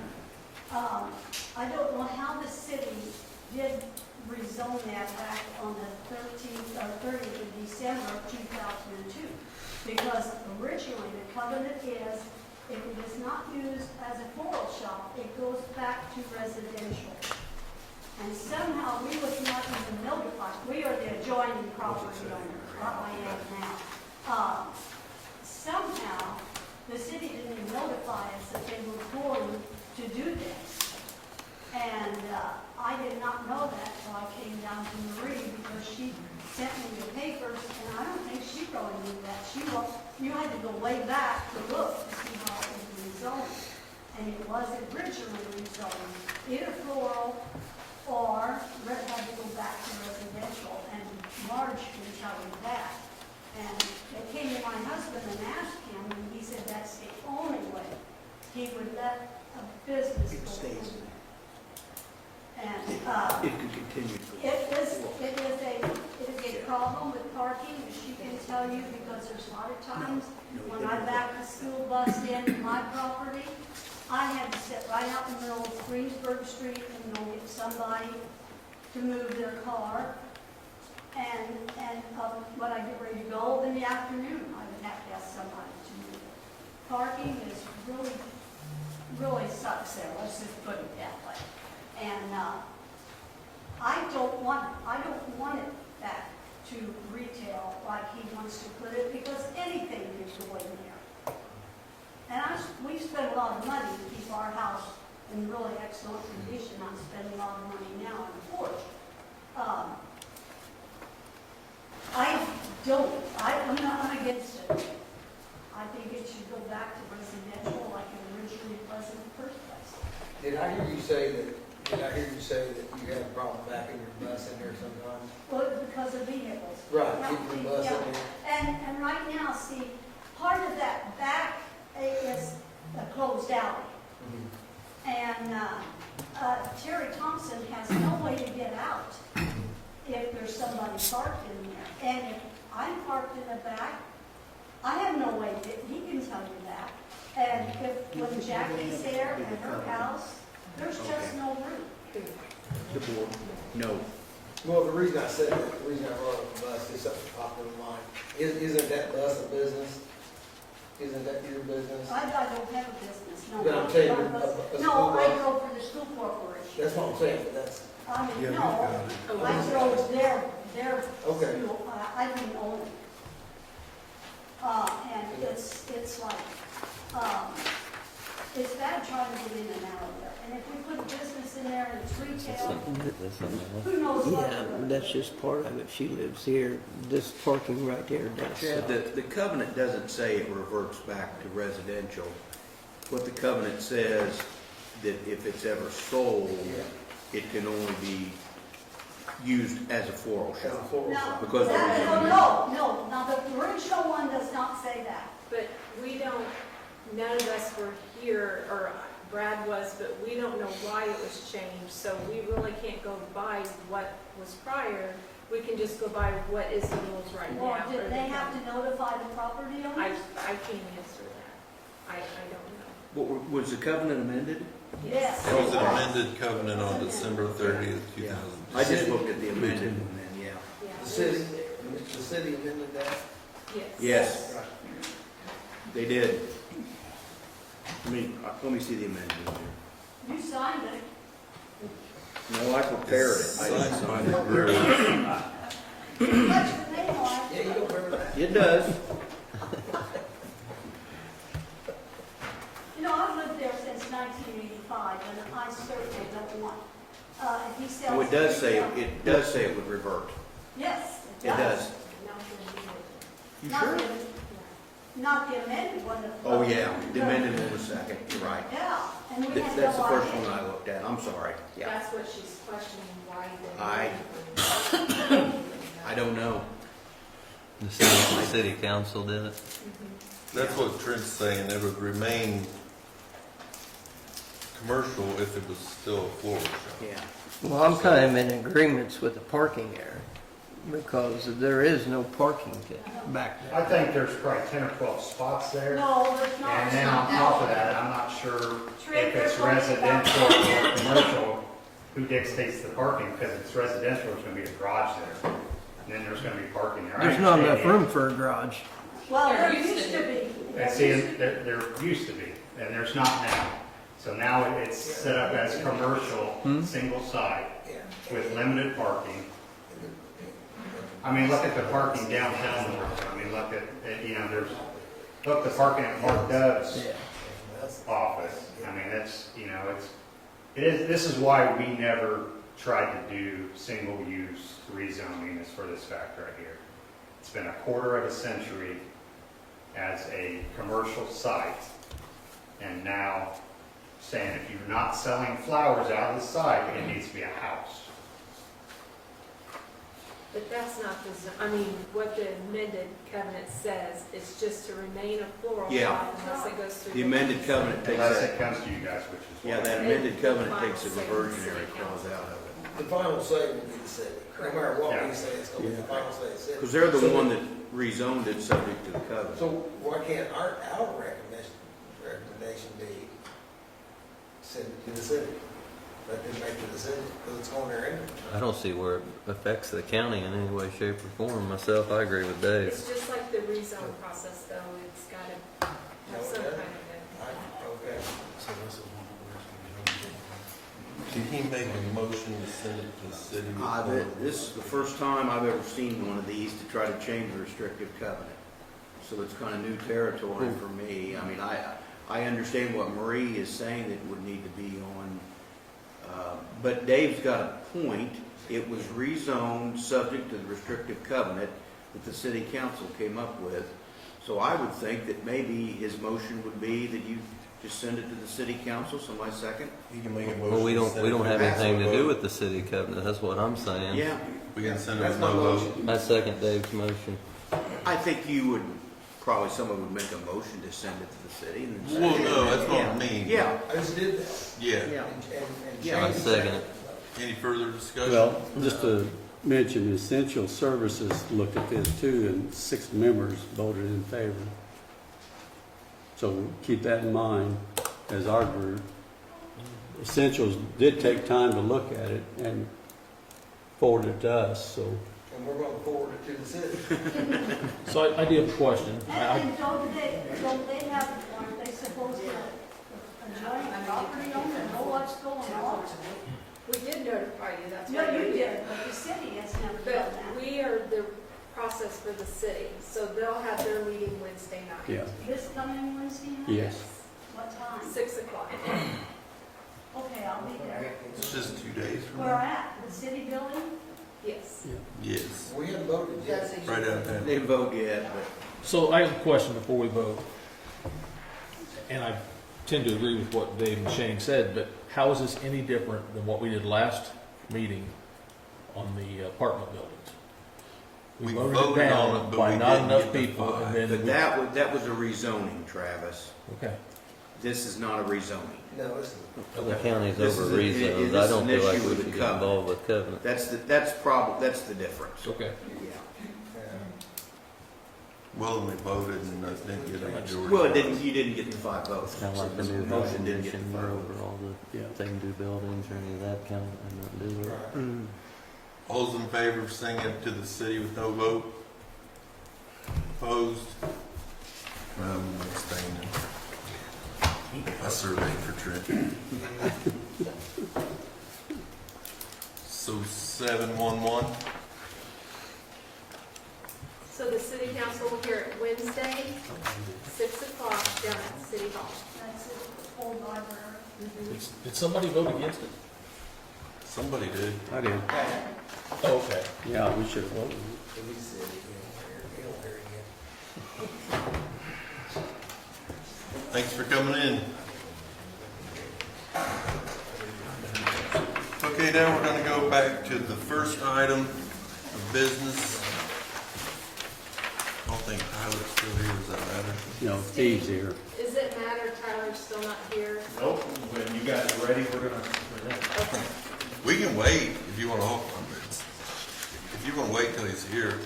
I don't know how the city did rezone that back on the 13th or 30th of December of 2002. Because originally the covenant is, if it is not used as a floral shop, it goes back to residential. And somehow we was not even notified. We are the adjoining property owner, not I am now. Somehow, the city didn't even notify us that they were going to do this. And I did not know that until I came down to Marie, because she sent me the papers, and I don't think she really knew that. You had to go way back to look to see how it was rezoned. And it was originally rezoned, either floral or had to go back to residential, and Marge can tell you that. And they came to my husband and asked him, and he said that's the only way he would let a business go in. And It could continue. it is a problem with parking, as she can tell you, because there's a lot of times when I back the school bus into my property, I had to sit right out in the middle of Greensburg Street and go get somebody to move their car. And when I get ready to go in the afternoon, I would have to ask somebody to move it. Parking is really sucks there, let's just put it that way. And I don't want it back to retail like he wants to put it, because anything can go in there. And we spend a lot of money to keep our house in really excellent condition. I'm spending a lot of money now on the porch. I'm against it. I think it should go back to residential like it originally was in the first place. Did I hear you say that you had a problem backing your bus in there sometimes? Well, because of vehicles. Right, Yeah, keeping the bus in there. And right now, see, part of that back is a closed alley. And Terry Thompson has no way to get out if there's somebody parked in there. And if I'm parked in the back, I have no way he can tell you that. And when Jackie's there at her house, there's just no room. The board, no. Well, the reason I said that, the reason I brought up the bus is something popped in mind. Isn't that bus a business? Isn't that your business? I don't have a business, no. But I'm saying a No, school I bus. drove for the school corporation. That's what I'm saying, but that's, I mean, Yeah, no, I drove their Okay. school, I didn't own it. And it's like, it's bad trying to get in and out of there. And if we put business in there and it's retail, who knows what? Yeah, that's just part of it. She lives here. This parking right there does. Chad, the covenant doesn't say it reverts back to residential. What the covenant says, that if it's ever sold, it can only be used as a floral that's a shop. floral No, shop. Because there is a- no. Now, the original one does not say that. But we don't, none of us were here, or Brad was, but we don't know why it was changed. So we really can't go by what was prior. We can just go by what is the rules right Or now. did they have to notify the property I owners? can't answer that. I don't know. What, was the covenant amended? Yes. It was an amended covenant on December 30th, Yeah. 2000. I just looked at the amended one then, yeah. Yeah. The city amended that? Yes. Yes, they did. Let me see the amended one here. You signed it. No, I prepared it. I didn't Signed by sign the it. group. Touch the name on it. Yeah, you don't remember that? It does. You know, I've lived there since 1985, and I certainly don't want, if he sells. Oh, it does say it would revert. Yes, It does. You sure? Not the amended one. Oh, yeah, the amended one was second, you're right. Yeah, and we had no That's the first idea. one I looked at, I'm sorry, yeah. That's what she's questioning, why I don't know. The city council did it. That's what Trent's saying, it would remain commercial if it was still a floral shop. Yeah. Well, I'm kind of in agreements with the parking area because there is no parking back there. I think there's probably 10 or 12 spots there. No, there's not. And then on top of that, I'm not sure Trent, if it's there's only about- residential or commercial, who dictates the parking, because if it's residential, there's gonna be a garage there. And then there's gonna be parking there. I There's not understand enough that. room for a garage. Well, there used to be. And see, there used to be, and there's not now. So now it's set up as commercial, single side, Yeah. with limited parking. I mean, look at the parking downtown North. I mean, look at, look the parking at Mark Dove's Yeah. office. I mean, this is why we never tried to do single-use rezoning is for this fact right here. It's been a quarter of a century as a commercial site, and now saying if you're not selling flowers out of the site, it needs to be a house. But that's not what the amended covenant says, it's just to remain a plural Yeah. shop unless it goes through. The amended covenant takes Unless that, it comes to you guys, which is yeah, why. that amended covenant takes the reversionary clause out of it. The final say will be the city. No matter what Yeah. we say, it's going to be the final say, the city. Because they're the So- one that rezoned it subject to the covenant. So why can't our recommendation be send it to the city? Let them make the decision, because it's going there anyway. I don't see where it affects the county in any way, shape, or form. Myself, I agree with Dave. It's just like the rezone process though, it's gotta have some kind of a. Okay. Did he make a motion to send it to the city? This is the first time I've ever seen one of these to try to change the restrictive covenant. So it's kind of new territory for me. I mean, I understand what Marie is saying that would need to be on, but Dave's got a point. It was rezoned subject to the restrictive covenant that the city council came up with. So I would think that maybe his motion would be that you just send it to the city council. Somebody second? He can make a motion. Well, we to send it don't to have the anything to council do vote. with the city covenant. That's what I'm saying. Yeah, We can send it That's with my no motion. vote. I second Dave's motion. I think you would, probably someone would make a motion to send it to the city. And then Well, say- no, that's what I Yeah. mean. Yeah, I just did that. Yeah. yeah. And Yeah, I changed second it. Any further discussion? Well, just to mention, Essential Services looked at this too, and 6 members voted in favor. So keep that in mind as our group. Essentials did take time to look at it and forward it to us, so. And we're gonna forward it to the city. So I do have a question. And don't they have, aren't they supposed to adjoin property owner know what's going on? We did notify you, that's No, why. you did, but the city has never done But that. we are the process for the city, so they'll have their meeting Wednesday night. Yeah, This coming Wednesday night? yes. What time? 6 o'clock. Okay, I'll be there. It's just 2 days from Where now. at? The city building? Yes. Yes. We haven't voted yet. Right out there. They didn't vote yet, but So I have a question before we vote. And I tend to agree with what Dave and Shane said, but how is this any different than what we did last meeting on the apartment buildings? We voted voted it on down it, but by we not didn't enough get the people, five. and then but we, that was a rezoning, Travis. okay. This is not a rezoning. No, it's, The county's This over is a- rezoned. this I is don't an feel like issue we with should the get covenant. involved with covenant. That's the difference. Okay. Yeah. Well, and we voted and that didn't get a majority. Well, you didn't get the 5 votes. It's kind of like the So new motion housing didn't get commission, the we're 5 over votes. all the, Yeah. they can do buildings or any of that kind of, nothing to do with it. Mm. All's in favor of sending it to the city with no vote? Opposed? Abstaining. I surveyed for Trent. So 711, So the city council will hear it Wednesday, 6 o'clock down at City Hall. That's it, old library. Did somebody vote against it? somebody did. I did. Oh, okay. Yeah, we should have voted. he said he don't hear again. Thanks for coming in. Okay, now we're gonna go back to the first item of business. I don't think Tyler's still here, does that matter? You know, Steve's here. Does it matter Tyler's still not here? Nope, when you guys are ready, we're gonna present. Okay. We can wait if you wanna hold on this. If you wanna wait till he's here.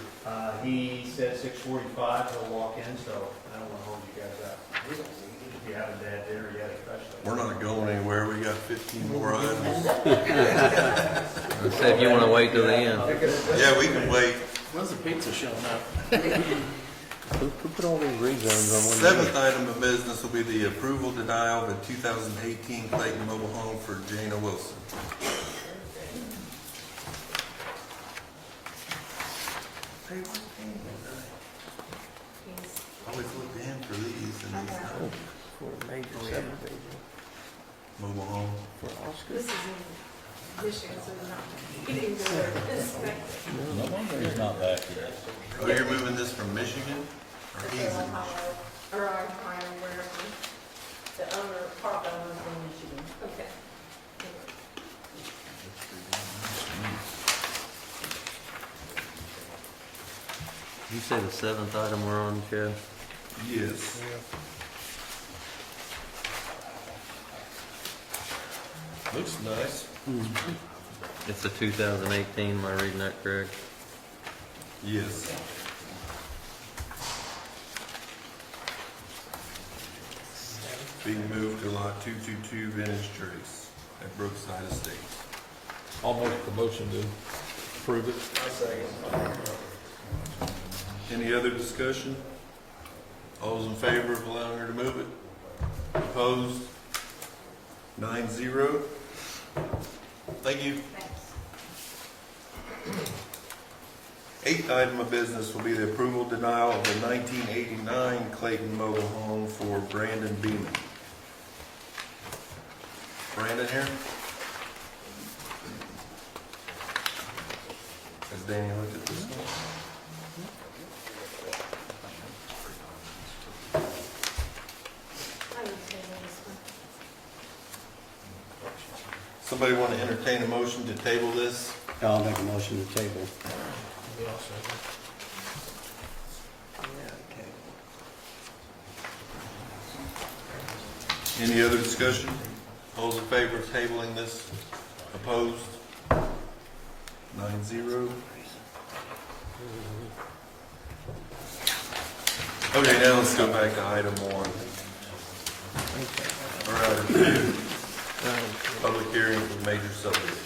He said 6:45, he'll walk in, so I don't wanna hold you guys up. If you have a bad dinner yet, especially. We're not going anywhere, we got 15 more items. Say if you want to wait till the end. Yeah, we can wait. When's the pizza showing up? Who put all these rezones on one? Seventh item of business will be the approval denial of a 2018 Clayton mobile home for Jana Wilson. Hey, where's Danny tonight? Always look to him for these and these not. For a major subdivision. Mobile home. For Oscar. This is in Michigan, so we're not getting there. No wonder he's not back yet. Oh, you're moving this from Michigan? Or he's in Michigan? Or Ohio, wherever. The owner, part owner is in Michigan. Okay. You say the 7th item we're on, Chad? Yes. Looks nice. It's a 2018, am I reading that correct? Yes. Being moved to lot 222 Vintage Trace at Brookside Estates. I'll make the motion to approve it. I second. Any other discussion? All those in favor of allowing her to move it? Opposed? 9-0. Thank you. Thanks. Eighth item of business will be the approval denial of the 1989 Clayton mobile home for Brandon Beeman. Brandon here? Has Danny looked at this one? I would say this one. Somebody want to entertain a motion to table this? I'll make a motion to table. Any other discussion? All those in favor of tabling this? Opposed? 9-0. Okay, now let's go back to item 1. All right. Public hearing for major subdivision.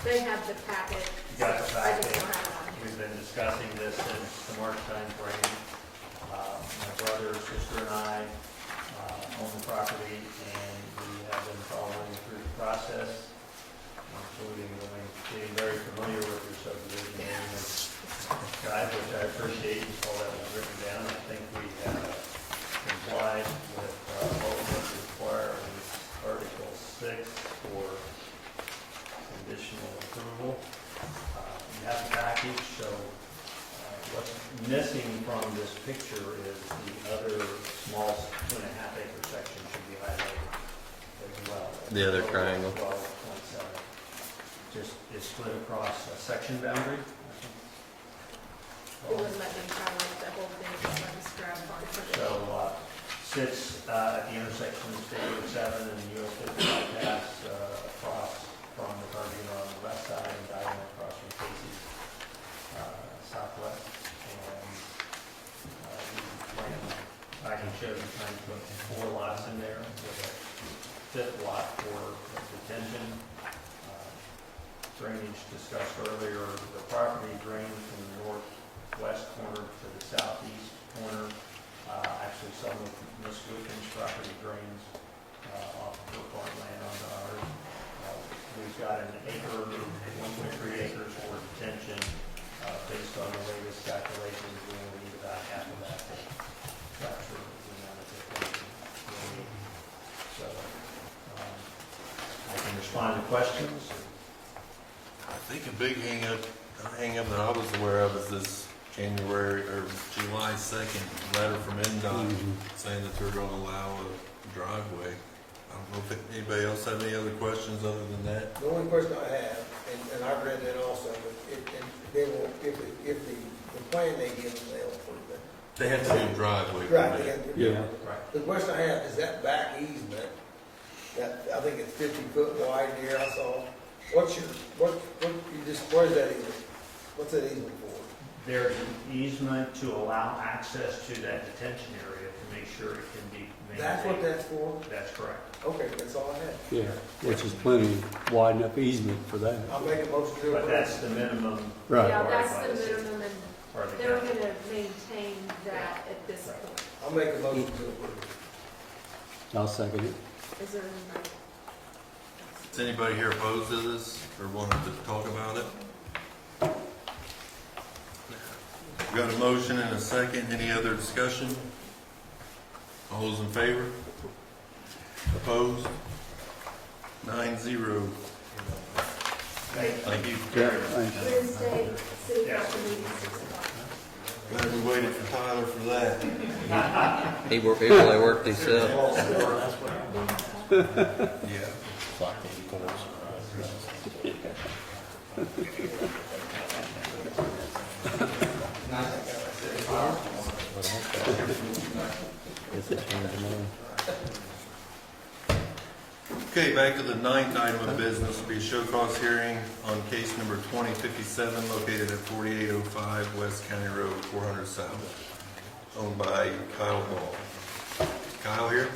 They have the packet. You got the I just packet. don't have it on. We've been discussing this since the March timeframe. My brother, sister, and I own the property, and we have been following through the process, including getting very familiar with your subdivision ordinance guide, which I appreciate, and all that was written down. I think we have complied with what was required in Article 6 for conditional approval. You have the package, so what's missing from this picture is the other small 2.5 acre section should be highlighted as well. The other triangle. 12.7. Just is split across a section boundary. It wouldn't let me highlight the whole thing, so I just grabbed part of it. So, sits at the intersection of State Road 7 and US 55 pass across from the Guardian on the west side and diagonal across from Casey's southwest. And I can show you trying to put 4 lots in there with a 5th lot for detention. Drainage discussed earlier, the property drains from the northwest corner to the southeast corner. Actually, some of Ms. Wickham's property drains off of her farmland onto ours. We've got an acre, 1.3 acres for detention. Based on the latest calculations, we only need about half of that to capture the amount of detention we need. So, I can respond to questions. I think a big hang up that I was aware of is this January or July 2nd letter from NDOT saying that they're going to allow a driveway. I don't know if anybody else have any other questions other than that. The only question I have, and I've read that also, but if the plan they give them, they'll approve it. They have to do a driveway. Right, permit. they have to do Yeah. it. The question I have is that back easement, that, I think it's 50 foot wide here, I saw. Where's that easement? What's that easement for? There's an easement to allow access to that detention area to make sure it can be maintained. That's what that's for? That's correct. Okay, that's all I had. Yeah, which is plenty wide enough easement for that. I'll make a motion to approve. But that's the minimum. Right. Yeah, required that's by the city minimum, or and the they're county. gonna maintain that at this point. I'll make a motion to approve. I'll second it. Is there any? Is anybody here opposed to this or wanting to talk about it? We got a motion and a second. Any other discussion? All those in favor? Opposed? 9-0. Thank you. Yeah, thanks. Wednesday, city council meeting, 6 o'clock. Glad we waited for Tyler for that. He really worked himself. Yeah. Okay, back to the 9th item of business, will be a show cause hearing on case number 2057 located at 4805 West County Road 400 South, owned by Kyle Ball. Is Kyle here?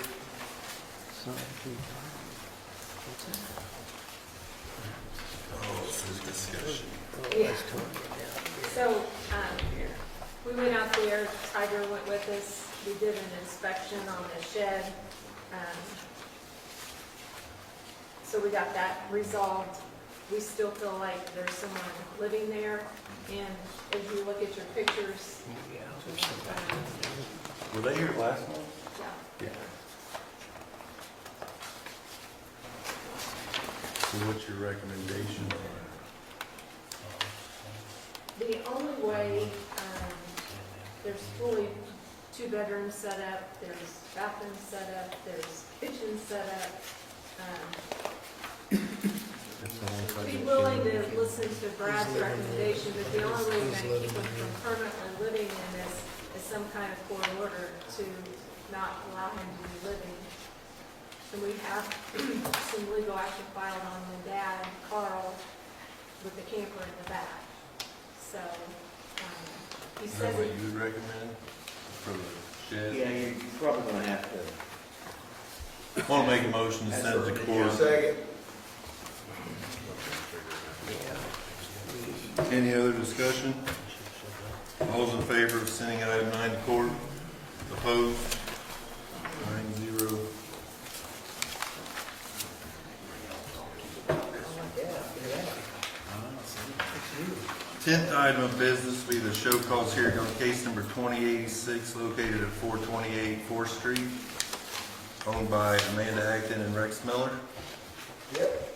Oh, it says discussion. Yeah. So, we went out there, Tiger went with us, we did an inspection on the shed. So we got that resolved. We still feel like there's someone living there, and if you look at your pictures, Were they here last month? yeah. So what's your recommendation? The only way, there's fully 2 bedrooms set up, there's bathrooms set up, there's kitchen set up. Be willing to listen to Brad's recommendation, but the only way we're gonna keep them from permanently living in this is some kind of court order to not allow him to be living. And we have some legal action filed on the dad, Carl, with the camper in the back. So, he Is that says what it, you would recommend for the shed? Yeah, you're probably gonna have to. Want to make a motion to send it to court? Second. Any other discussion? All those in favor of sending item 9 to court? Opposed? 9-0. Tenth item of business will be the show cause hearing on case number 2086 located at 428 4th Street, owned by Amanda Acton and Rex Miller. Yep,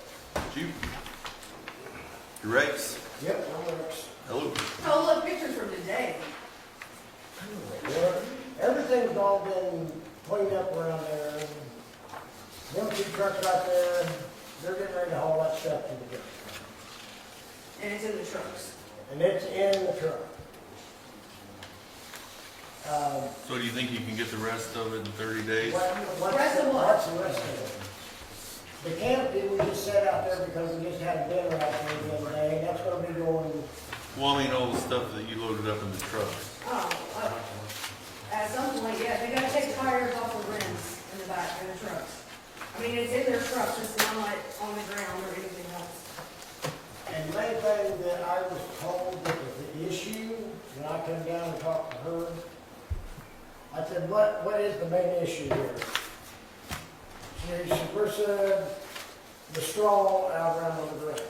You? Rex? yep, that works. Hello. Oh, look, pictures from today. Well, everything's all been cleaned up around there. Them 2 trucks right there, they're getting ready to haul that stuff to the dump. And it's in the trucks. And it's in the truck. So do you think you can get the rest of it in 30 days? Rest of what? What's the rest of it? The canopy we just set out there because we just had a dinner out there the other day, and that's gonna be going, Well, I mean, all the stuff that you loaded up in the truck. At some point, yeah, they gotta take tires off the rims in the back of the trucks. I mean, it's in their trucks, it's not on the ground or anything else. and the main thing that I was told that was the issue, when I come down and talked to her, I said, what is the main issue here? She first said, the straw out around on the ground.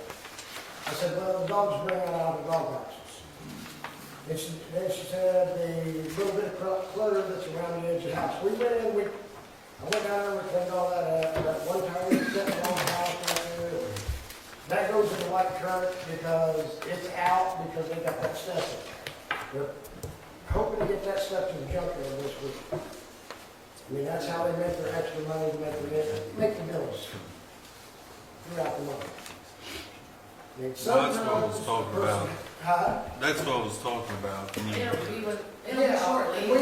I said, well, the dogs bring it out of the dog houses. Then she said, the little bit of clutter that's around the edge of the house. We went in, I went down there and cleaned all that up. That one time we set the wrong house down there. That goes in the white truck because it's out because they got that stuff in. They're hoping to get that stuff to the junkyard this week. I mean, that's how they make their extra money to make the bills throughout the month. I mean, Well, that's what I was talking about. Huh? That's what I was talking about. I mean, It'll be shortly. We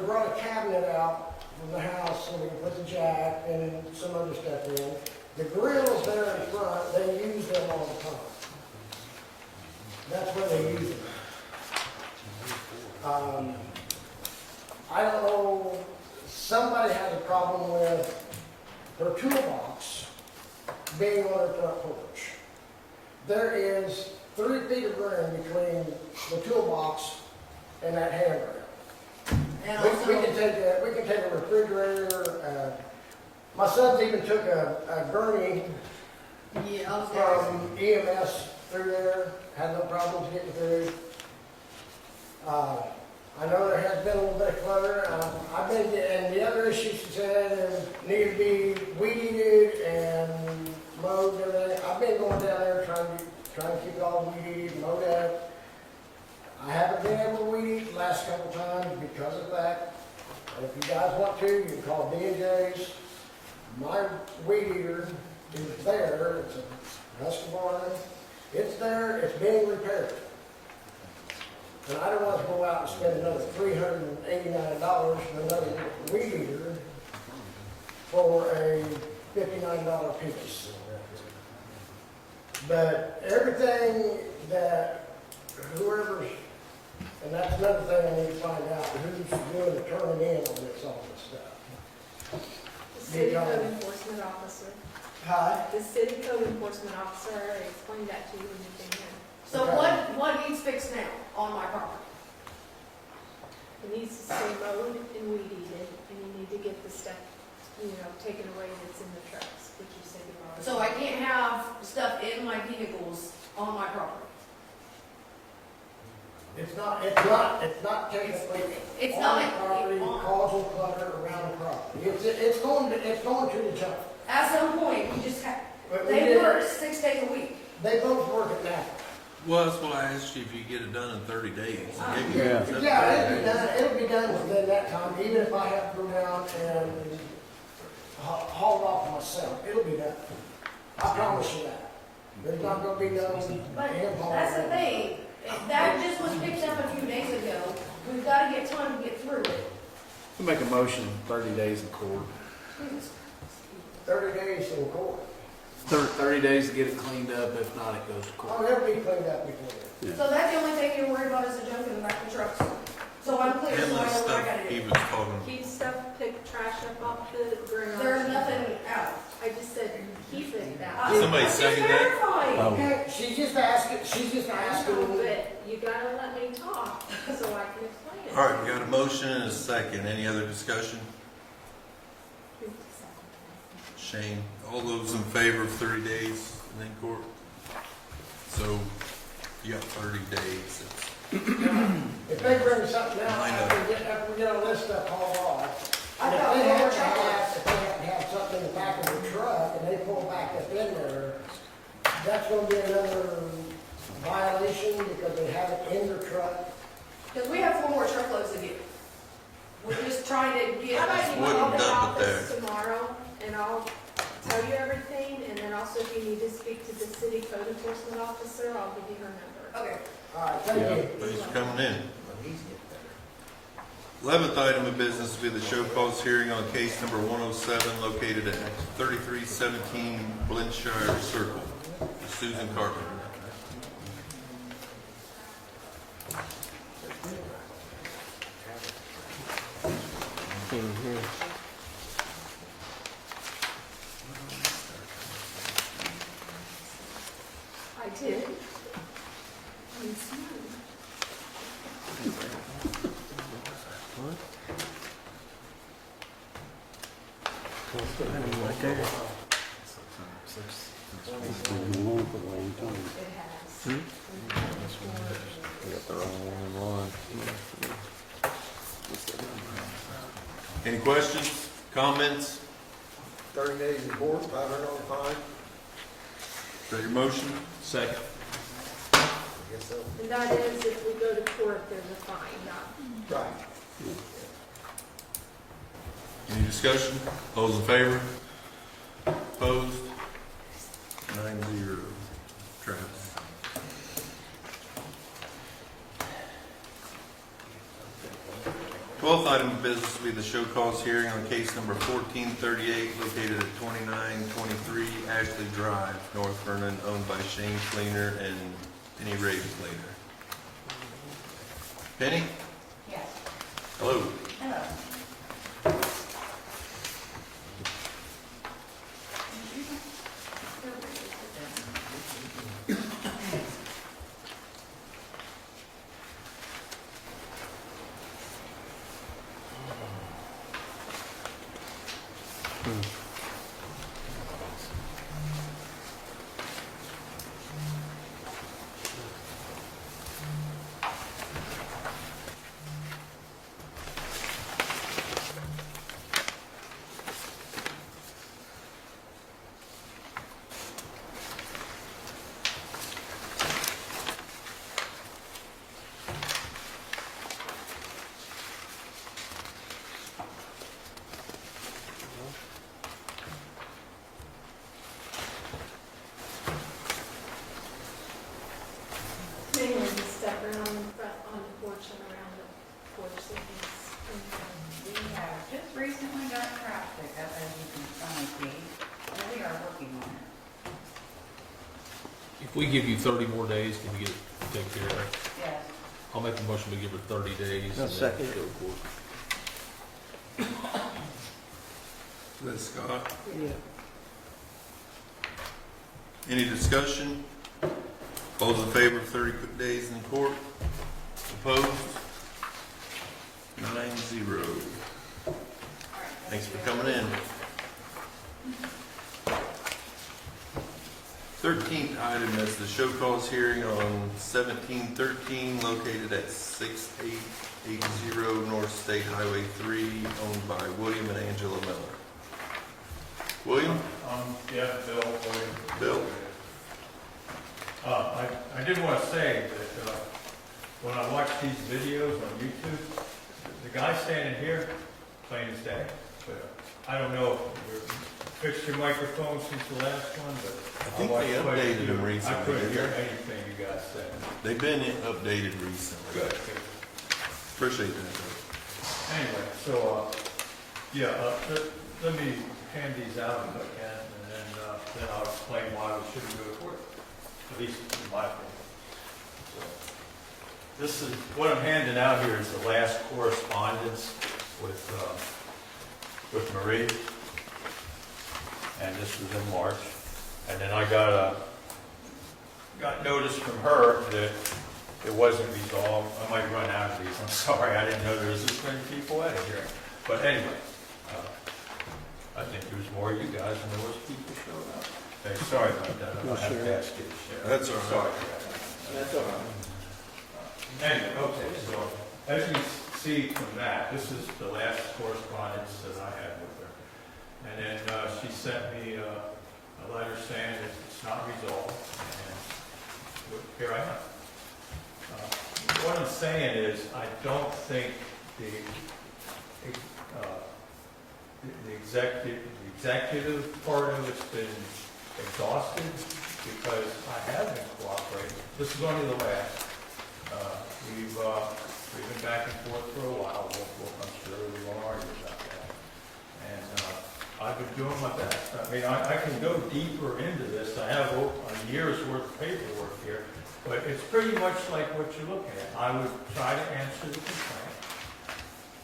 brought a cabinet out from the house so we can put the jack and some other stuff in. The grills there in front, they use them all the time. That's where they use them. I don't know, somebody has a problem with her toolbox being on her front porch. There is 3 feet of room between the toolbox and that handrail. And We also, can take a refrigerator, my son's even took a gurney yeah, upstairs. from EMS through there, had no problems getting through. I know there has been a little bit of clutter, and the other issue she said need to be weed eated and mowed and everything. I've been going down there trying to keep it all weed eated and mowed up. I haven't been able to weed eat the last couple times because of that. If you guys want to, you can call D&J's. My weed eater is there, it's a Husqvarna. It's there, it's being repaired. And I don't want to go out and spend another $389 for another weed eater for a $59 piece. But everything that whoever's, and that's another thing I need to find out, who's doing the turning in on this, all this stuff. the city code enforcement officer. Hi. The city code enforcement officer explained that to you when you came in. So what needs fixed now on my property? It needs to stay mowed and weed eated, and you need to get the stuff, taken away that's in the trucks, which you said you already. So I can't have stuff in my vehicles on my property. It's not technically It's on not the property, causing clutter around the property. It's going to the junk. At some point, we just have, But we they did- work 6 days a week. They both work it now. Well, that's why I asked you if you get it done in 30 days. Yeah. Yeah, it'll be done within that time, even if I have to go down and haul it off myself, it'll be done. I promise you that. It's not gonna be done. But in haul. that's the thing, that just was picked up a few days ago. We've got to get time to get through it. We make a motion, 30 days in court. 30 days in court. 30 days to get it cleaned up, if not, it goes to court. Oh, it'll be cleaned up before then. So that's the only thing you're worried about is the junk in the back of the trucks. So I'm clear, so I And know the what I stuff gotta he do. was talking, Keep stuff, pick trash up off the ground. There's nothing out. I just said, keep it that. Somebody It's second that? verifying. Okay, she's just asking, But you gotta let me talk so I can explain it. all right, we got a motion and a second. Any other discussion? Shane, all those in favor of 30 days in court? So you got 30 days. if they bring something out, I know. after we get all this stuff hauled off. I And thought if we they were have to checking. have, if they have to have something in the back of the truck and they pull back up in there, that's gonna be another violation because they have it in their truck. Because we have 4 more truckloads to get. We're just trying to get. How about you Wouldn't call the dump it office tomorrow, and I'll tell you everything, and then also if you need to speak to the city code enforcement officer, I'll give you her number. Okay. All right, thank you. Thanks for coming in. 11th item of business will be the show cause hearing on case number 107 located at 3317 Blintshire Circle. Susan Carpenter. I did. I'm smart. Right there. It's been going on for a long time. It has. We got the wrong one. Any questions, comments? 30 days in court, 500 on fine. Is that your motion? Second. I guess so. And that is if we go to court, there's a fine, not. Right. Any discussion? Those in favor? Opposed? 9-0. Travis. Twelfth item of business will be the show cause hearing on case number 1438 located at 2923 Ashley Drive, North Vernon, owned by Shane Cleaner and Penny Raven Cleaner. Penny? Yes. Hello. Hello. Mainly just stuff around the front, on the porch and around the porch, so it's, We have just recently got trash pickup, as you can finally see, and we are working on it. If we give you 30 more days, can you get it taken care of? Yes. I'll make a motion to give her 30 days. I'll and then second go to court. Is that Scott? Yeah. Any discussion? All those in favor of 30 days in court? Opposed? 9-0. Thanks for coming in. 13th item is the show cause hearing on 1713 located at 6880 North State Highway 3, owned by William and Angela Miller. William? Yeah, Bill. Bill? I did want to say that when I watch these videos on YouTube, the guy standing here, plain as day, but I don't know if you've fixed your microphone since the last one, but I think they updated them recently. I couldn't hear anything you guys said. They've been updated recently. Good. Appreciate that. Anyway, so, let me hand these out if I can, and then I'll explain why we shouldn't go to court, at least in my opinion. So, this is, what I'm handing out here is the last correspondence with Marie, and this was in March. And then I got notice from her that it wasn't resolved. I might run out of these. I'm sorry, I didn't know there was this many people at a hearing. But anyway, I think there was more of you guys than there was people showing up. Hey, sorry about that. I'm going to have to ask you to share. That's all right. Sorry for that. That's all right. Anyway, okay, so as you see from that, this is the last correspondence that I had with her. And then she sent me a letter saying that it's not resolved, and here I am. What I'm saying is, I don't think the executive part of it's been exhausted, because I have been cooperating. This is only the last. We've been back and forth for a while. I'm sure we won't argue about that. And I've been doing my best. I mean, I can go deeper into this. I have a year's worth of paperwork here, but it's pretty much like what you're looking at. I would try to answer the complaint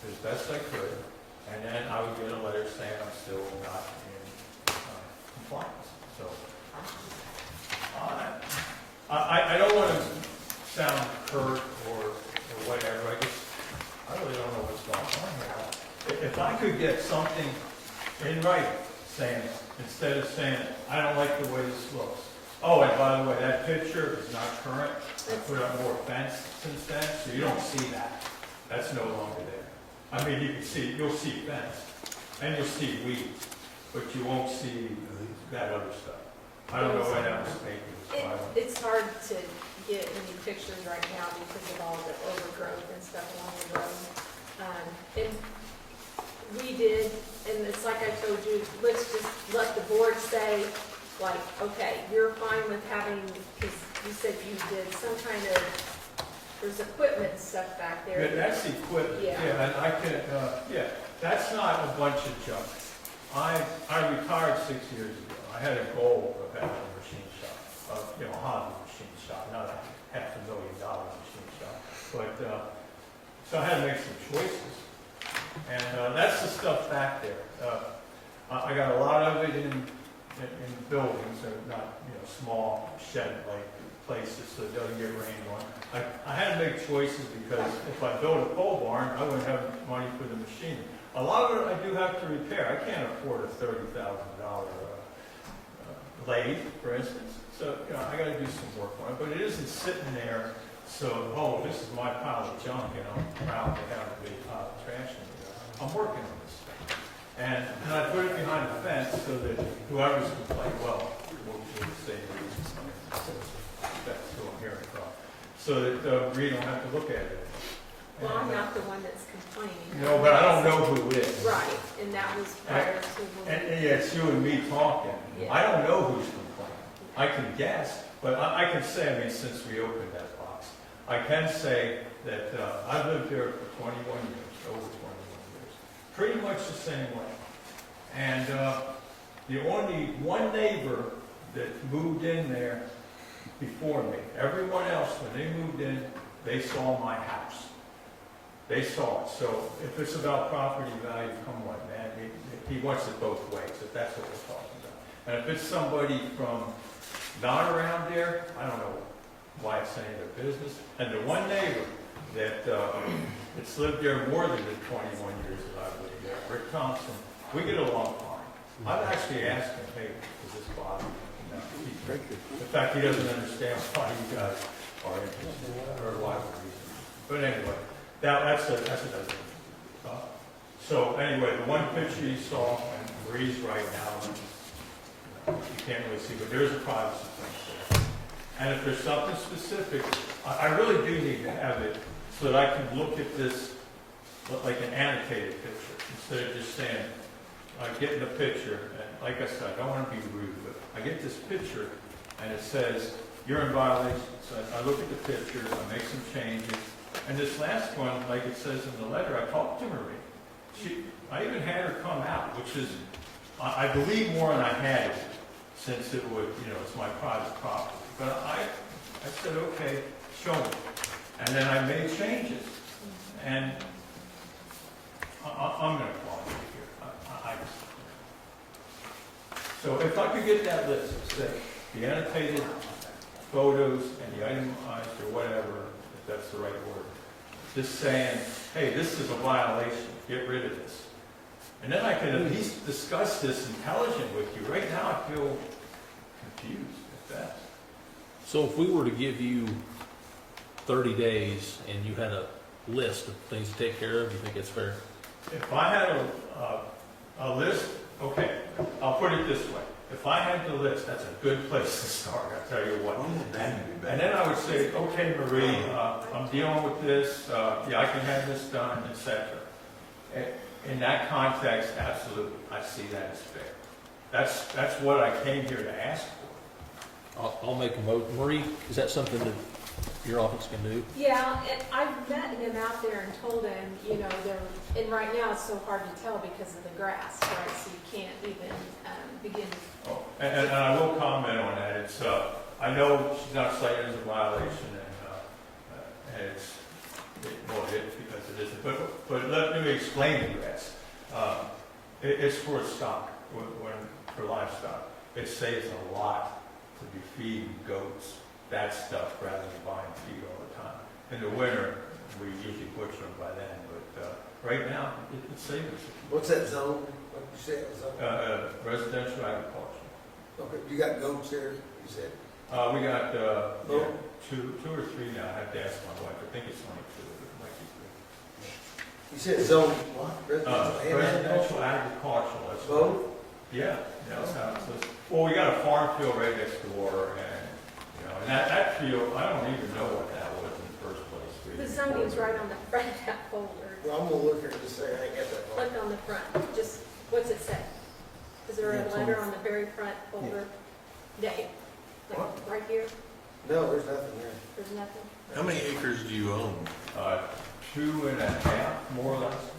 as best I could, and then I would get a letter saying I'm still not in compliance. So I don't want to sound curt or whatever. I really don't know what's going on here. If I could get something in writing saying, instead of saying, I don't like the way this looks. Oh, and by the way, that picture is not current. I put up more fence since then, so you don't see that. That's no longer there. I mean, you'll see fence, and you'll see weeds, but you won't see that other stuff. I don't know why that was taken. It's hard to get any pictures right now because of all the overgrowth and stuff along the road. And we did, and it's like I told you, let's just let the board say, like, okay, you're fine with having, because you said you did some kind of, there's equipment stuff back there. Yeah, that's equipment, Yeah. yeah, and I can, that's not a bunch of junk. I retired 6 years ago. I had a goal of having a machine shop, a hobby machine shop, not a $500,000 machine shop. But, so I had to make some choices. And that's the stuff back there. I got a lot of it in buildings, or not, small shed-like places, so it doesn't get rained on. I had to make choices because if I built a pole barn, I wouldn't have money for the machinery. A lot of it I do have to repair. I can't afford a $30,000 lathe, for instance. So, I got to do some work on it, but it isn't sitting there. So, oh, this is my pile of junk, and I'm proud to have a big pile of trash in there. I'm working on this stuff. And I put it behind the fence so that whoever's complaining, well, we'll do the same reasons. That's who I'm hearing from. So that we don't have to look at it. Well, I'm not the one that's complaining. No, but I don't know who is. Right, and that was prior to. And yeah, it's you and me talking. Yeah. I don't know who's complaining. I can guess, but I can say, since we opened that box, I can say that I've lived here for 21 years, over 21 years. Pretty much the same way. And the only one neighbor that moved in there before me, everyone else, when they moved in, they saw my house. They saw it. So if it's about property value, come on, man. He wants it both ways, if that's what we're talking about. And if it's somebody from not around there, I don't know why it's any of their business. And the one neighbor that, that's lived there more than the 21 years that I've lived there, Rick Thompson, we get along fine. I've actually asked him, hey, does this bother you? No, in fact, he doesn't understand why you guys are interested, or why we're reason. But anyway, that's another thing. So anyway, the one picture you saw, and Marie's right now, you can't really see, but there's a privacy thing there. And if there's something specific, I really do need to have it so that I can look at this like an annotated picture, instead of just saying, I get in the picture, and like I said, I don't want to be rude, but I get this picture, and it says, you're in violation. So I look at the picture, I make some changes, and this last one, like it says in the letter, I talked to Marie. I even had her come out, which is, I believe more than I had it, since it would, it's my private property. But I said, okay, show me. And then I made changes. And I'm going to call it here. So if I could get that list, say, the annotated photos and the itemized or whatever, if that's the right word, just saying, hey, this is a violation, get rid of this. And then I can at least discuss this intelligently with you. Right now I feel confused at that. So if we were to give you 30 days and you had a list of things to take care of, do you think it's fair? If I had a list, okay, I'll put it this way. If I had the list, that's a good place to start, I'll tell you what. And then I would say, okay, Marie, I'm dealing with this, yeah, I can have this done, etc. In that context, absolutely, I see that as fair. That's what I came here to ask for. I'll make a motion. Marie, is that something that your office can do? Yeah, and I've met him out there and told him, and right now it's so hard to tell because of the grass, right? So you can't even begin. Oh, and I will comment on that. It's I know she's not cited as a violation, and it's because it isn't. But let me explain the grass. It's for stock, for livestock. It saves a lot to be feeding goats, that stuff, rather than buying feed all the time. In the winter, we usually butcher them by then, but right now, it saves us. What's that zone? What did you say it was zone? Residential agriculture. Okay, you got goats there, you said? We got two or three now. I have to ask my wife. I think it's only two, but it might be three. You said zone what? Residential agricultural. That's both? Yeah, that's how it says. Well, we got a farm field right next door, and and that field, I don't even know what that was in the first place. The zoning's right on the front of that folder. Well, I'm gonna look here and just say, I ain't got that. Click on the front. Just, what's it say? Is there a letter on the very front folder? Dave? Like right here? No, there's nothing there. There's nothing? How many acres do you own? 2.5, more or less.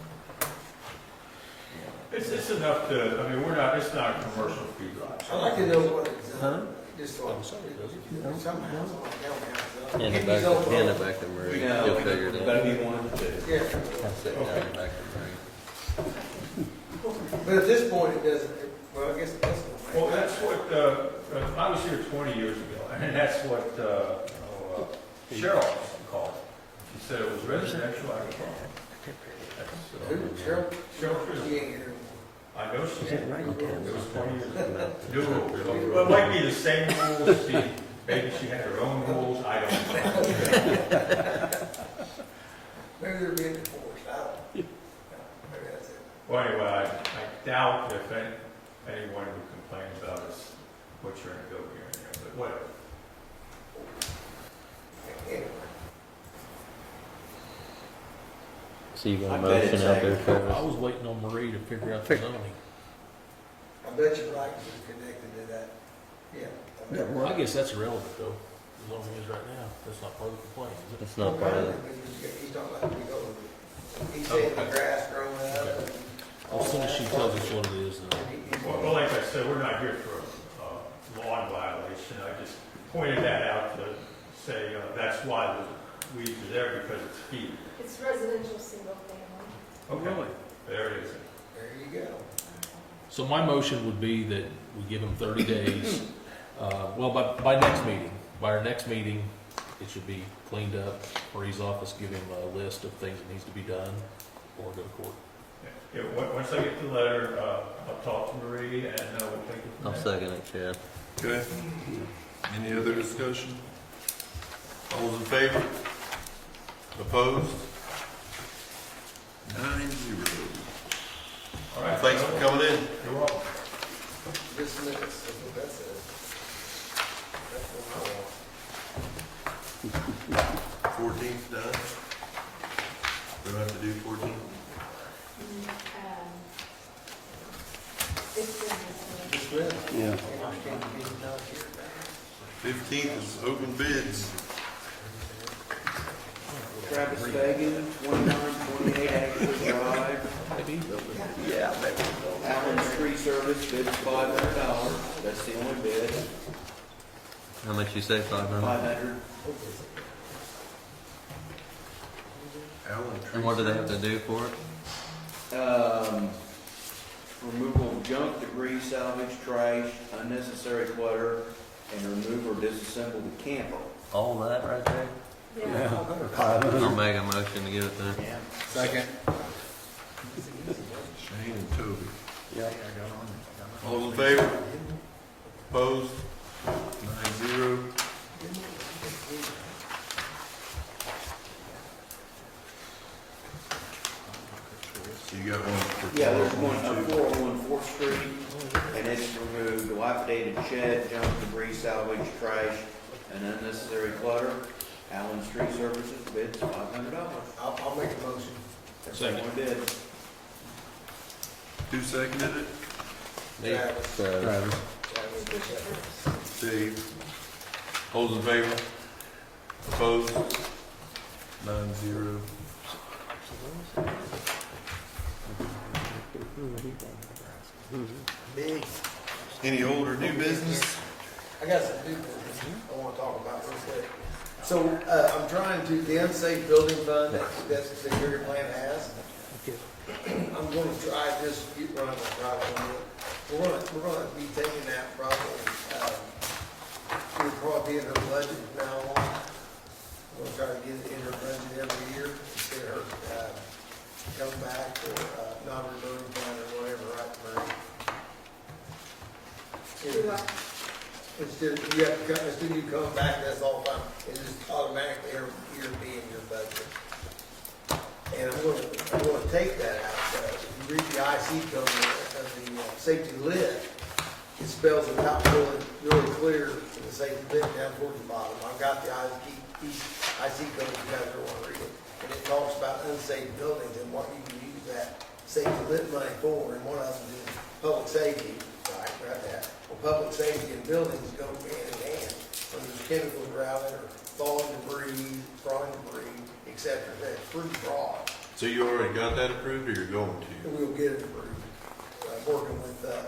It's enough to, it's not a commercial feedlot. I'd like to know what it's, just so Hand Hand it back to Marie. You'll figure it out. Better be one of the two. Yeah. Hand it back to Marie. But at this point, it doesn't, well, I guess it doesn't. Well, that's what, I was here 20 years ago, and that's what Cheryl called it. She said it was residential agriculture. Cheryl Cruz. She ain't here. I know she did. Right. It was 20 years ago. New rules. Well, it might be the same rules. Maybe she had her own rules. I don't know. Maybe they're being enforced, I don't know. Maybe that's it. Well, anyway, I doubt if anyone would complain about us butchering a goat here and there, but whatever. Anyway. So you got I a bet motion it's out there, I Travis? was waiting on Marie to figure out the zoning. I bet you're right, because it's connected to that. Yeah. I guess that's irrelevant though, as long as it is right now. That's not part of the complaint, is it? It's not part of it. He's talking about we go, he's saying the grass growing up. Okay. and As soon as she tells us what it is, Well, like I said, we're not here for a lawn violation. I just pointed that out to say that's why the weeds are there, because it's feed. It's residential single family. Okay, there it is. There you go. So my motion would be that we give them 30 days Well, by next meeting, by our next meeting, it should be cleaned up. Marie's office, give him a list of things that needs to be done, or go to court. Yeah, once I get the letter, I'll talk to Marie and we'll take it from I'll there. second it, Chad. Okay. Any other discussion? All those in favor? Opposed? 9-0. All right. Thanks for coming in. You're welcome. Just minutes, that's what that says. That's what I want. 14th done. We don't have to do 14th. It's been this way. Just minutes. Yeah. 15th is open bids. Travis Fagan, 2928 Ashford Drive. Yeah, Allen's Tree Service, bid $500. That's the only bid. How much you say, 500? 500. Allen And what do they have to do for it? Removal of junk, debris, salvage, trash, unnecessary clutter, and remove or disassemble the camper. All that right there? Yeah. I'll make a motion to give it to them. Yeah. Second. Shane and Toby. Yeah. All those in favor? Opposed? 9-0. So you got one for Yeah, there's one, 401, 401 4th Street, and it's removed dilapidated shed, junk, debris, salvage, trash, and unnecessary clutter. Allen's Tree Services, bids $500. I'll make a motion. That's the only bid. Who seconded it? Travis. Travis. Dave. All those in favor? Opposed? 9-0. Big. Any old or new business? I got some new business I want to talk about real quick. So, I'm trying to, the unsafe building fund that's the security plan has. I'm going to try this, we're not going to try it on it. We're going to be taking that probably, it'll probably be in her budget from now on. We're going to try to get it in her budget every year, instead of her, coming back for, non-reverting fund or whatever, right, Marie? Do I? Instead, you have to come, instead of you coming back, that's all fine. It just automatically every year be in your budget. And I'm gonna take that out. If you read the IC code of the safety lit, it spells it out really clear in the safety lit down towards the bottom. I've got the IC code if you guys don't want to read it. And it talks about unsafe buildings and what you can use that safety lit money for. And one of them is public safety, right there. Well, public safety and buildings go hand in hand. When there's chemicals around it or falling debris, falling debris, et cetera, that's pretty broad. So you already got that approved, or you're going to? And we'll get it approved, working with the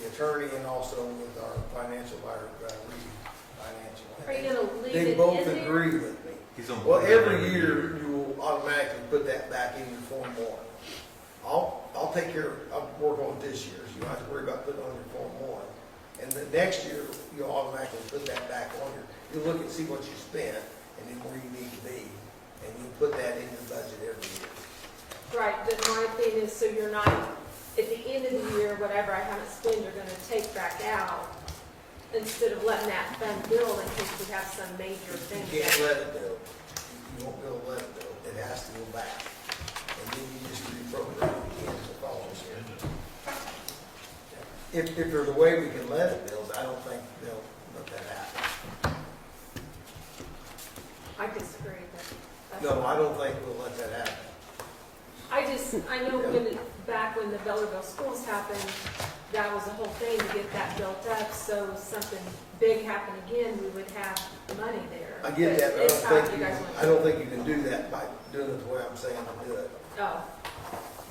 attorney and also with our financial, financial. Are you gonna leave They it both in there? agree with me. He's on Well, board every year you will automatically put that back in your Form 1. I'll take care, I'll work on it this year, so you don't have to worry about putting it on your Form 1. And the next year, you'll automatically put that back on your, you'll look and see what you spent and then where you need to be. And you put that in your budget every year. Right, but my thing is, so you're not, at the end of the year, whatever I haven't spent, you're gonna take back out, instead of letting that fund build in case we have some major thing. You can't let it build. You won't be able to let it build. It has to go back. And then you just reprogram it again the following year. If there's a way we can let it build, I don't think they'll let that happen. I disagree, but that's. No, I don't think we'll let that happen. I know back when the Bellerville schools happened, that was the whole thing, to get that built up, so something big happened again, we would have money there. I get that, but it's how you guys want to I don't think you can do that by doing it the way I'm saying to do it, Oh,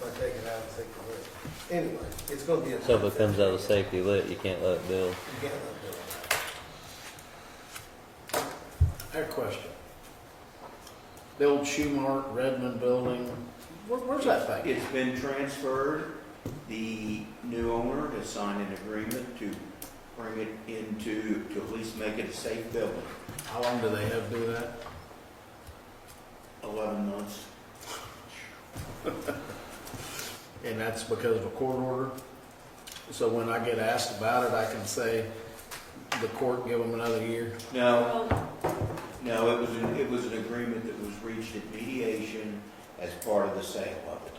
by taking it out and taking it with. Anyway, it's gonna be a. So if it comes out of safety lit, you can't let it build. You can't let it build. I have a question. The old Shoe Mart, Redmond building, where's that thing? It's been transferred. The new owner has signed an agreement to bring it into, to at least make it a safe building. How long do they have to do that? 11 months. And that's because of a court order? So when I get asked about it, I can say the court give them another year? No, no, it was an agreement that was reached at mediation as part of the sale of it.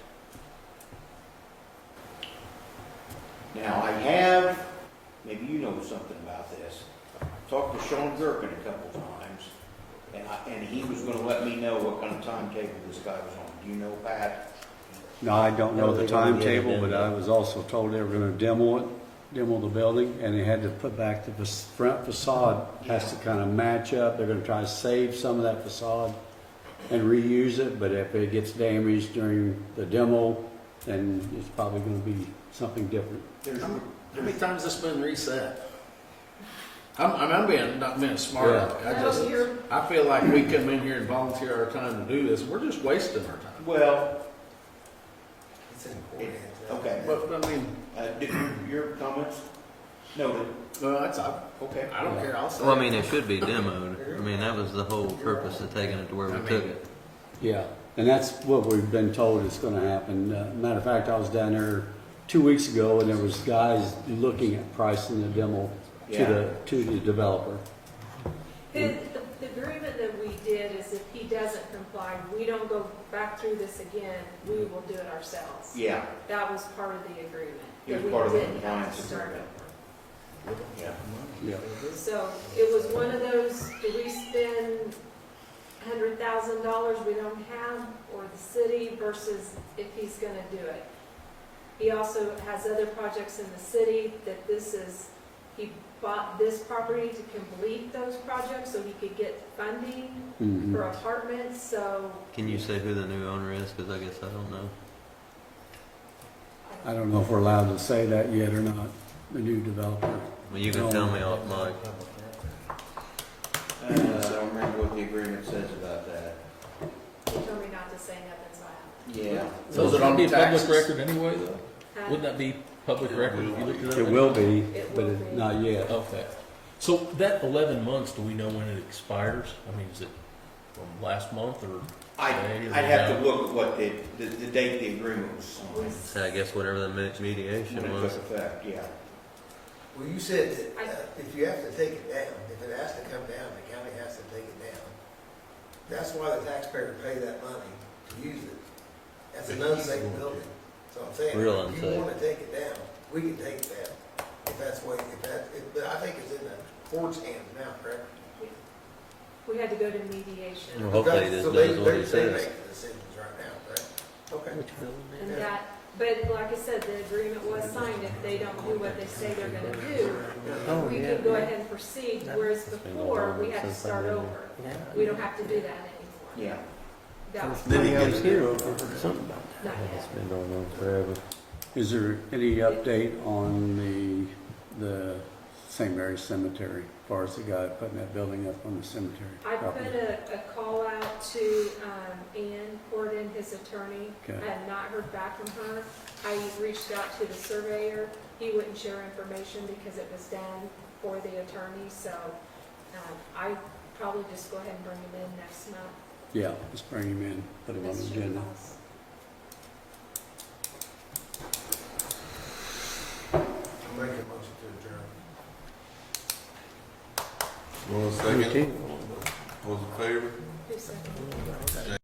Now, I have, maybe you know something about this, talked to Sean Gherkin a couple times, and he was gonna let me know what kind of timetable this guy was on. Do you know, Pat? No, I don't know No, the they're gonna get it timetable, in but I yet. was also told they were gonna demo the building, and they had to put back the front facade, has to kind of match up. They're gonna try to save some of that facade and reuse it, but if it gets damaged during the demo, then it's probably gonna be something different. How many times has this been reset? I'm being, not being smart. Yeah. I feel like we come in here and volunteer our time to do this. We're just wasting our time. Well, It's in court hands now. okay. But, I mean, Your comments? Noted. that's, Okay. I don't care, I'll say. Well, I mean, it should be demoed. I mean, that was the whole purpose of taking it to where we took it. Yeah, and that's what we've been told is gonna happen. Matter of fact, I was down there 2 weeks ago, and there was guys looking at pricing the demo to the developer. The agreement that we did is if he doesn't comply, we don't go back through this again, we will do it ourselves. Yeah, That was part of the agreement. it that was we part of the didn't have compliance to start agreement. over. Yeah. Yeah. So it was one of those, do we spend $100,000 we don't have, or the city versus if he's gonna do it? He also has other projects in the city that he bought this property to complete those projects so he could get funding Mhm. for apartments, so. Can you say who the new owner is? Because I guess I don't know. I don't know if we're allowed to say that yet or not, the new developer. Well, you can tell me off mic. I don't remember what the agreement says about that. He told me not to say nothing, so I haven't. Yeah. So Is would it on that be the public taxes? record anyway, though? Huh? Wouldn't that be public record if you looked it up? It will be, It but will it- be. not yet. Okay. So that 11 months, do we know when it expires? I mean, is it from last month or today? I'd have to look at what the date the agreement was signed. So I guess whatever the mediation When it was. took effect, yeah. Well, you said that if you have to take it down, if it has to come down, the county has to take it down. That's why the taxpayer pay that money to use it. That's an unsafe building. So I'm saying, Real if you unsafe. want to take it down, we can take it down. If that's what, but I think it's in the court's hands now, correct? We had to go to mediation. Well, hopefully he just So does what he they says. make the decisions right now, correct? Okay. And that, but like I said, the agreement was signed, if they don't do what they say they're gonna do, Oh, we yeah. can go ahead and proceed, whereas before, we had to start over. Yeah. We don't have to do that anymore. Yeah. That was Did he I get was it? here over something about not yet. It's been going on forever. Is there any update on the St. Mary's Cemetery, as far as the guy putting that building up on the cemetery I put property? a call out to Ann Corden, his attorney. Okay. I have not heard back from her. I reached out to the surveyor. He wouldn't share information because it was done for the attorney, so I probably just go ahead and bring him in next month. Yeah, just bring him in, put him on the That's agenda. Jennings. I'll make a motion to adjourn. One second. All those in favor? Who seconded?